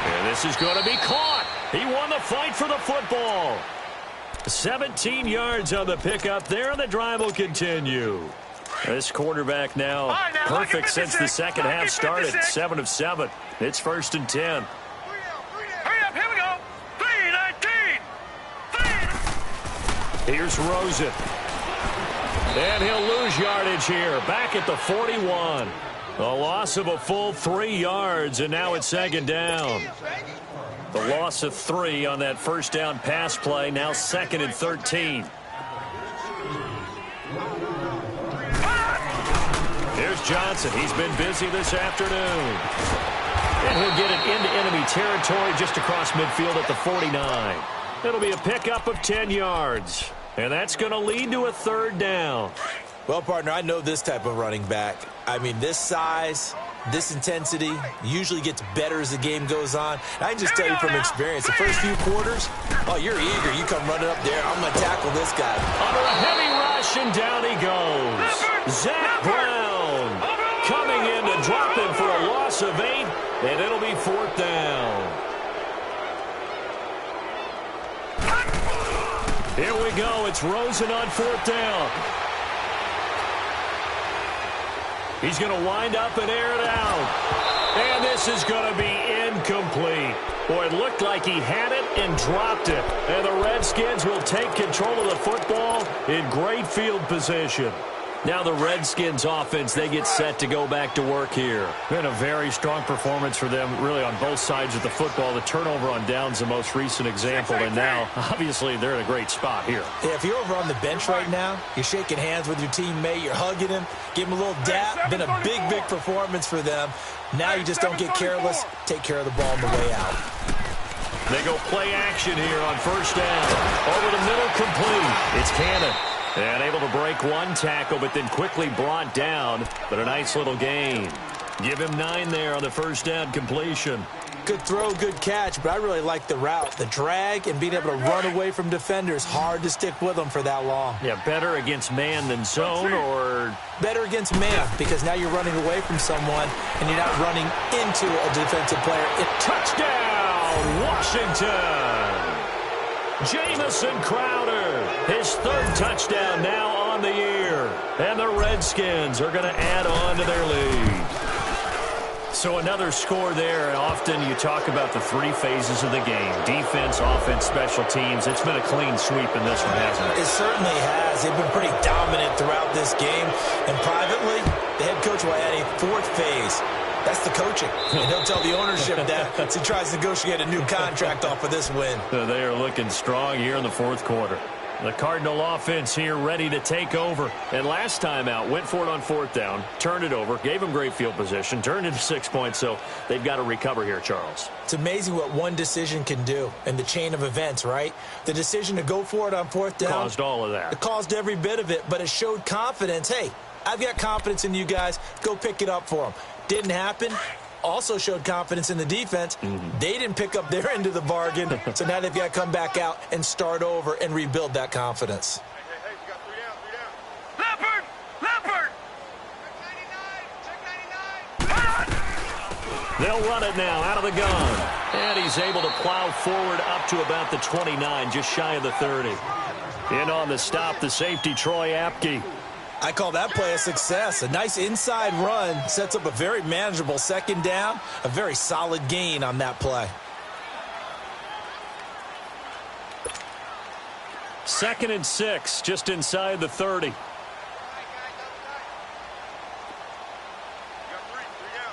And this is going to be caught. He won the fight for the football. 17 yards on the pickup there, and the drive will continue. This quarterback now perfect since the second half started. 7 of 7. It's 1st and 10. Hurry up, here we go. 3:19. Here's Rosen. And he'll lose yardage here. Back at the 41. A loss of a full 3 yards, and now it's second down. The loss of 3 on that first down pass play, now 2nd and 13. Here's Johnson. He's been busy this afternoon. And he'll get it into enemy territory just across midfield at the 49. It'll be a pickup of 10 yards. And that's going to lead to a 3rd down. Well, partner, I know this type of running back. I mean, this size, this intensity usually gets better as the game goes on. And I can just tell you from experience, the first few quarters, oh, you're eager. You come running up there. I'm going to tackle this guy. Under a heavy rush, and down he goes. Zach Brown coming in to drop him for a loss of 8, and it'll be 4th down. Here we go. It's Rosen on 4th down. He's going to wind up and air it out. And this is going to be incomplete. Boy, it looked like he had it and dropped it. And the Redskins will take control of the football in great field position. Now the Redskins offense, they get set to go back to work here. Been a very strong performance for them, really, on both sides of the football. The turnover on down's the most recent example, and now, obviously, they're in a great spot here. Yeah, if you're over on the bench right now, you're shaking hands with your teammate, you're hugging him, give him a little dap. Been a big, big performance for them. Now you just don't get careless. Take care of the ball on the way out. They go play action here on 1st down. Over the middle, complete. It's Cannon. And able to break 1 tackle, but then quickly brought down. But a nice little gain. Give him 9 there on the 1st down completion. Good throw, good catch, but I really like the route. The drag and being able to run away from defenders. Hard to stick with them for that long. Yeah, better against man than zone, or better against man, because now you're running away from someone and you're not running into a defensive player. Touchdown, Washington! Jamison Crowder, his 3rd touchdown now on the year. And the Redskins are going to add on to their lead. So another score there, and often you talk about the 3 phases of the game. Defense, offense, special teams. It's been a clean sweep in this one, hasn't it? It certainly has. They've been pretty dominant throughout this game. And privately, the head coach will add a 4th phase. That's the coaching. And he'll tell the ownership that as he tries to negotiate a new contract off of this win. They are looking strong here in the 4th quarter. The Cardinal offense here ready to take over. And last time out, went for it on 4th down, turned it over, gave them great field position, turned into 6 points, so they've got to recover here, Charles. It's amazing what one decision can do in the chain of events, right? The decision to go for it on 4th down. Caused all of that. It caused every bit of it, but it showed confidence. Hey, I've got confidence in you guys. Go pick it up for them. Didn't happen. Also showed confidence in the defense. They didn't pick up their end of the bargain, so now they've got to come back out and start over and rebuild that confidence. Hey, you got 3 down. Leopard! Leopard! Check 99! They'll run it now out of the gun. And he's able to plow forward up to about the 29, just shy of the 30. In on the stop, the safety, Troy Apke. I call that play a success. A nice inside run sets up a very manageable 2nd down. A very solid gain on that play. 2nd and 6, just inside the 30. You got 3 down.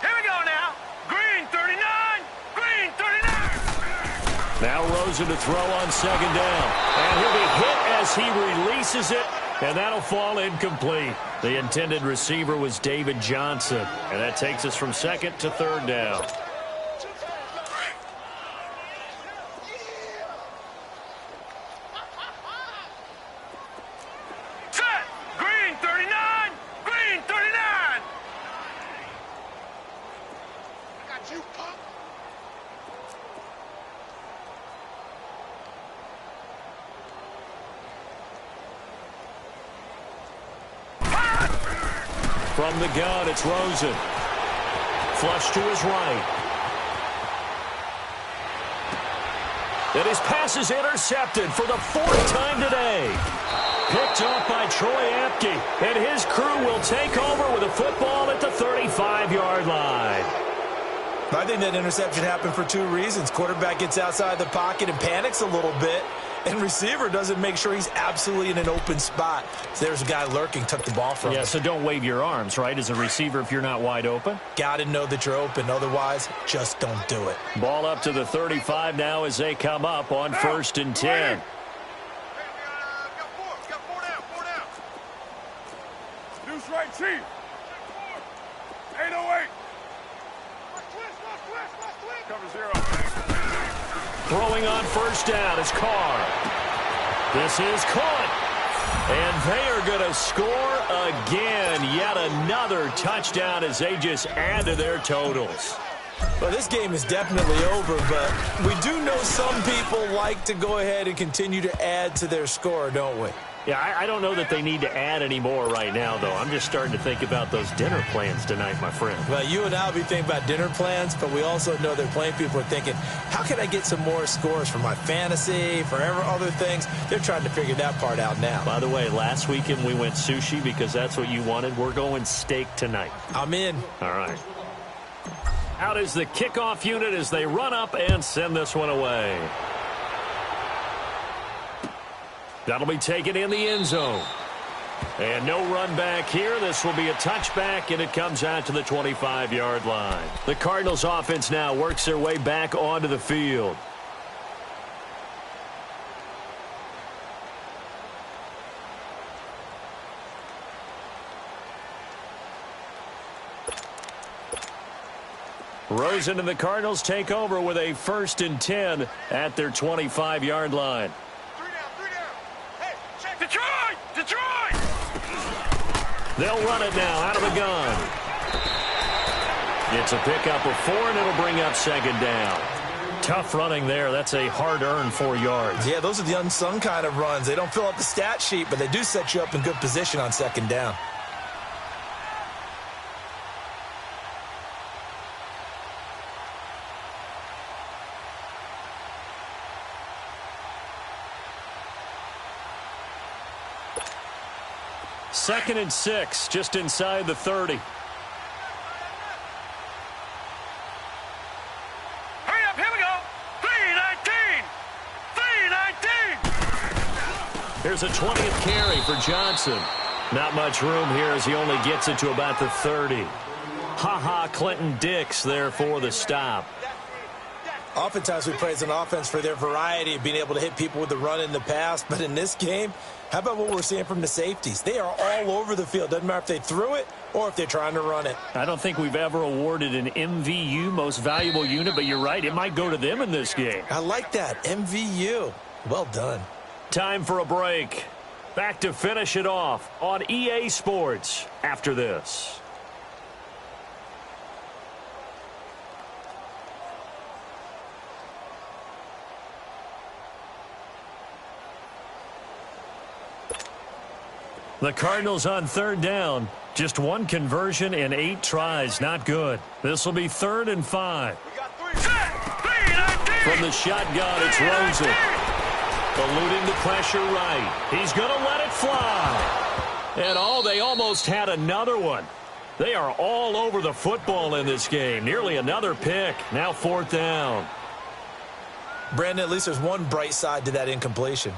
Here we go now. Green 39. Green 39. Now Rosen to throw on 2nd down. And he'll be hit as he releases it. And that'll fall incomplete. The intended receiver was David Johnson. And that takes us from 2nd to 3rd down. Set. Green 39. Green 39. I got you, punk. From the gun, it's Rosen. Flush to his right. And his pass is intercepted for the 4th time today. Picked off by Troy Apke. And his crew will take over with a football at the 35-yard line. I think that interception happened for 2 reasons. Quarterback gets outside the pocket and panics a little bit. And receiver doesn't make sure he's absolutely in an open spot. So there's a guy lurking, took the ball from him. Yeah, so don't wave your arms, right, as a receiver if you're not wide open. Got to know that you're open. Otherwise, just don't do it. Ball up to the 35 now as they come up on 1st and 10. Deuce right, Chief. 808. Cover 0. Throwing on 1st down is Carr. This is caught. And they are going to score again. Yet another touchdown as they just add to their totals. Well, this game is definitely over, but we do know some people like to go ahead and continue to add to their score, don't we? Yeah, I don't know that they need to add any more right now, though. I'm just starting to think about those dinner plans tonight, my friend. Well, you and I will be thinking about dinner plans, but we also know that playing people are thinking, how can I get some more scores for my fantasy, for other things? They're trying to figure that part out now. By the way, last weekend we went sushi because that's what you wanted. We're going steak tonight. I'm in. All right. Out is the kickoff unit as they run up and send this one away. That'll be taken in the end zone. And no run back here. This will be a touchback, and it comes out to the 25-yard line. The Cardinals offense now works their way back onto the field. Rosen and the Cardinals take over with a 1st and 10 at their 25-yard line. Detroit! They'll run it now out of the gun. It's a pickup of 4, and it'll bring up 2nd down. Tough running there. That's a hard-earned 4 yards. Yeah, those are the unsung kind of runs. They don't fill up the stat sheet, but they do set you up in good position on 2nd down. Second and 6, just inside the 30. Hurry up, here we go. 319. 319. Here's a 20th carry for Johnson. Not much room here as he only gets it to about the 30. Clinton Dix there for the stop. Oftentimes we praise an offense for their variety of being able to hit people with the run in the past, but in this game, how about what we're seeing from the safeties? They are all over the field. Doesn't matter if they threw it or if they're trying to run it. I don't think we've ever awarded an MVU, most valuable unit, but you're right, it might go to them in this game. I like that, MVU. Well done. Time for a break. Back to finish it off on EA Sports after this. The Cardinals on 3rd down. Just 1 conversion and 8 tries. Not good. This will be 3rd and 5. From the shotgun, it's Rosen. Eluding the pressure right. He's going to let it fly. And they almost had another one. They are all over the football in this game. Nearly another pick. Now 4th down. Brandon, at least there's one bright side to that incompletion.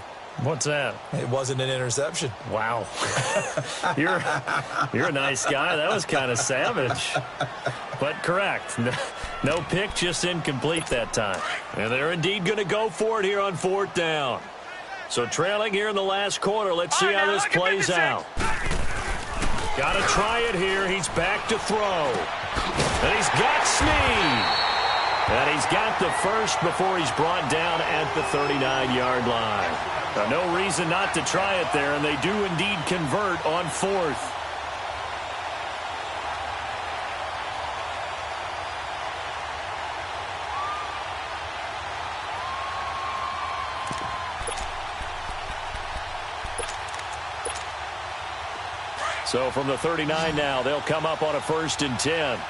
What's that? It wasn't an interception. Wow. You're a nice guy. That was kind of savage. But correct. No pick, just incomplete that time. And they're indeed going to go for it here on 4th down. So trailing here in the last quarter. Let's see how this plays out. Got to try it here. He's back to throw. And he's got Snead. And he's got the first before he's brought down at the 39-yard line. Now, no reason not to try it there, and they do indeed convert on 4th. So from the 39 now, they'll come up on a 1st and 10.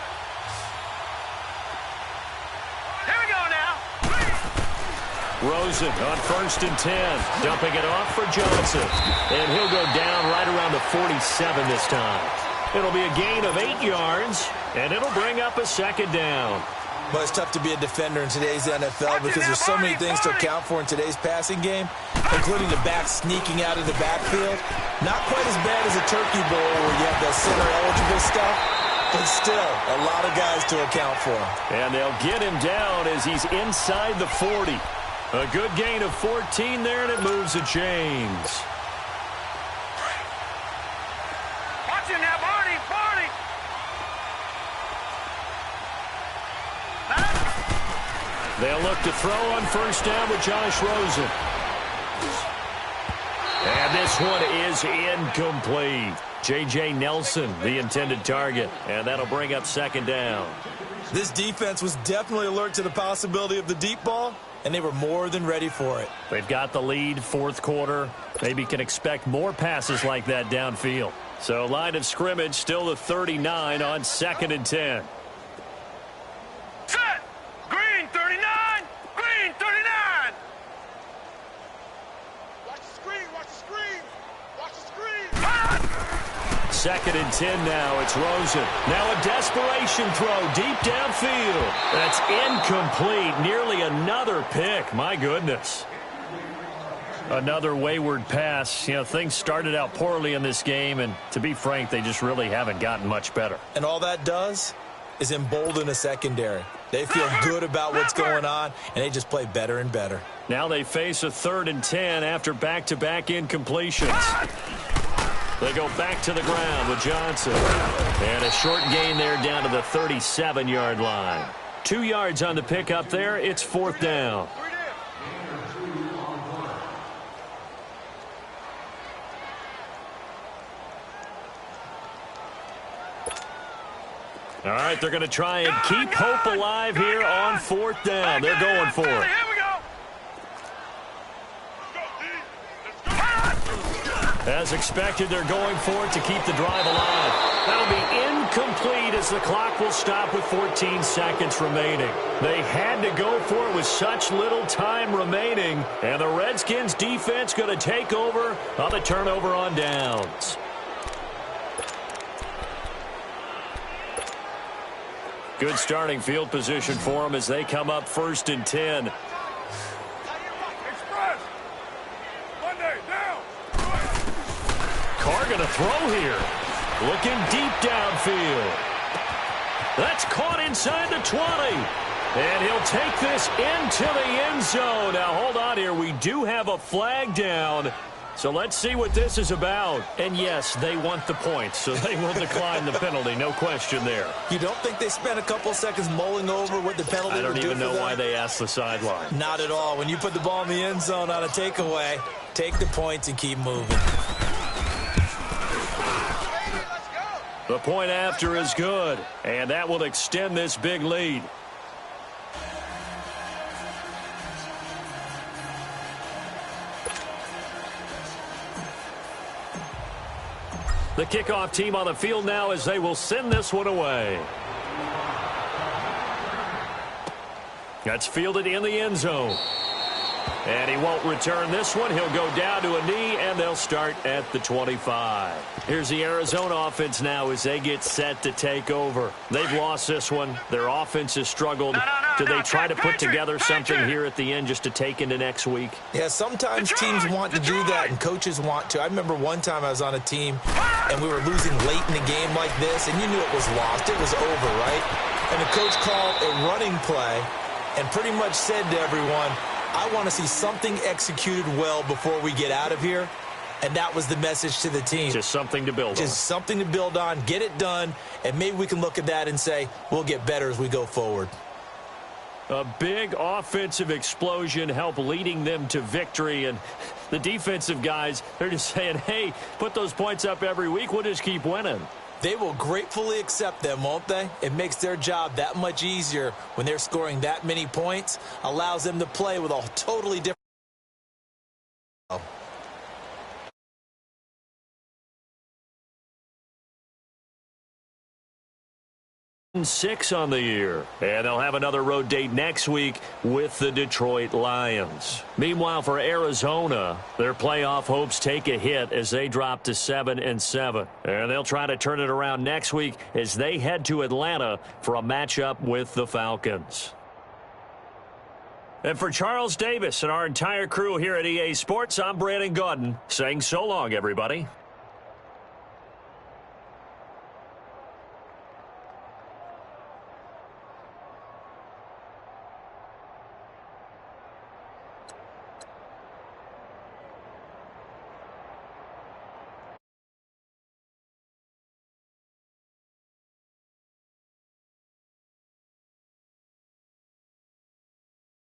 Rosen on 1st and 10, dumping it off for Johnson. And he'll go down right around the 47 this time. It'll be a gain of 8 yards, and it'll bring up a 2nd down. But it's tough to be a defender in today's NFL because there's so many things to account for in today's passing game, including the back sneaking out of the backfield. Not quite as bad as a turkey bowl where you have the center-eligible stuff, but still a lot of guys to account for. And they'll get him down as he's inside the 40. A good gain of 14 there, and it moves the chains. Watch it now, Barney, Barney. They'll look to throw on first down with Josh Rosen. And this one is incomplete. J.J. Nelson, the intended target. And that'll bring up second down. This defense was definitely alert to the possibility of the deep ball, and they were more than ready for it. They've got the lead, fourth quarter. Maybe can expect more passes like that downfield. So line of scrimmage still the 39 on 2nd and 10. Set. Green 39. Green 39. Watch the screen. Watch the screen. Watch the screen. 2nd and 10 now. It's Rosen. Now a desperation throw deep downfield. That's incomplete. Nearly another pick. My goodness. Another wayward pass. You know, things started out poorly in this game, and to be frank, they just really haven't gotten much better. And all that does is embolden a secondary. They feel good about what's going on, and they just play better and better. Now they face a 3rd and 10 after back-to-back incompletions. They go back to the ground with Johnson. And a short gain there down to the 37-yard line. 2 yards on the pickup there. It's 4th down. All right, they're going to try and keep hope alive here on 4th down. They're going for it. As expected, they're going for it to keep the drive alive. That'll be incomplete as the clock will stop with 14 seconds remaining. They had to go for it with such little time remaining, and the Redskins defense going to take over on the turnover on downs. Good starting field position for them as they come up 1st and 10. Carr going to throw here. Looking deep downfield. That's caught inside the 20. And he'll take this into the end zone. Now, hold on here. We do have a flag down. So let's see what this is about. And yes, they want the points, so they will decline the penalty. No question there. You don't think they spent a couple seconds mulling over what the penalty would do? I don't even know why they asked the sideline. Not at all. When you put the ball in the end zone on a takeaway, take the points and keep moving. The point after is good, and that will extend this big lead. The kickoff team on the field now as they will send this one away. That's fielded in the end zone. And he won't return this one. He'll go down to a knee, and they'll start at the 25. Here's the Arizona offense now as they get set to take over. They've lost this one. Their offense has struggled. Do they try to put together something here at the end just to take into next week? Yeah, sometimes teams want to do that, and coaches want to. I remember one time I was on a team, and we were losing late in the game like this, and you knew it was lost. It was over, right? And the coach called a running play and pretty much said to everyone, I want to see something executed well before we get out of here. And that was the message to the team. Just something to build on. Just something to build on, get it done, and maybe we can look at that and say, we'll get better as we go forward. A big offensive explosion helped leading them to victory. And the defensive guys, they're just saying, hey, put those points up every week. We'll just keep winning. They will gratefully accept them, won't they? It makes their job that much easier when they're scoring that many points. Allows them to play with a totally different. 6 on the year. And they'll have another road date next week with the Detroit Lions. Meanwhile, for Arizona, their playoff hopes take a hit as they drop to 7-7. And they'll try to turn it around next week as they head to Atlanta for a matchup with the Falcons. And for Charles Davis and our entire crew here at EA Sports, I'm Brandon Gaudin saying so long, everybody.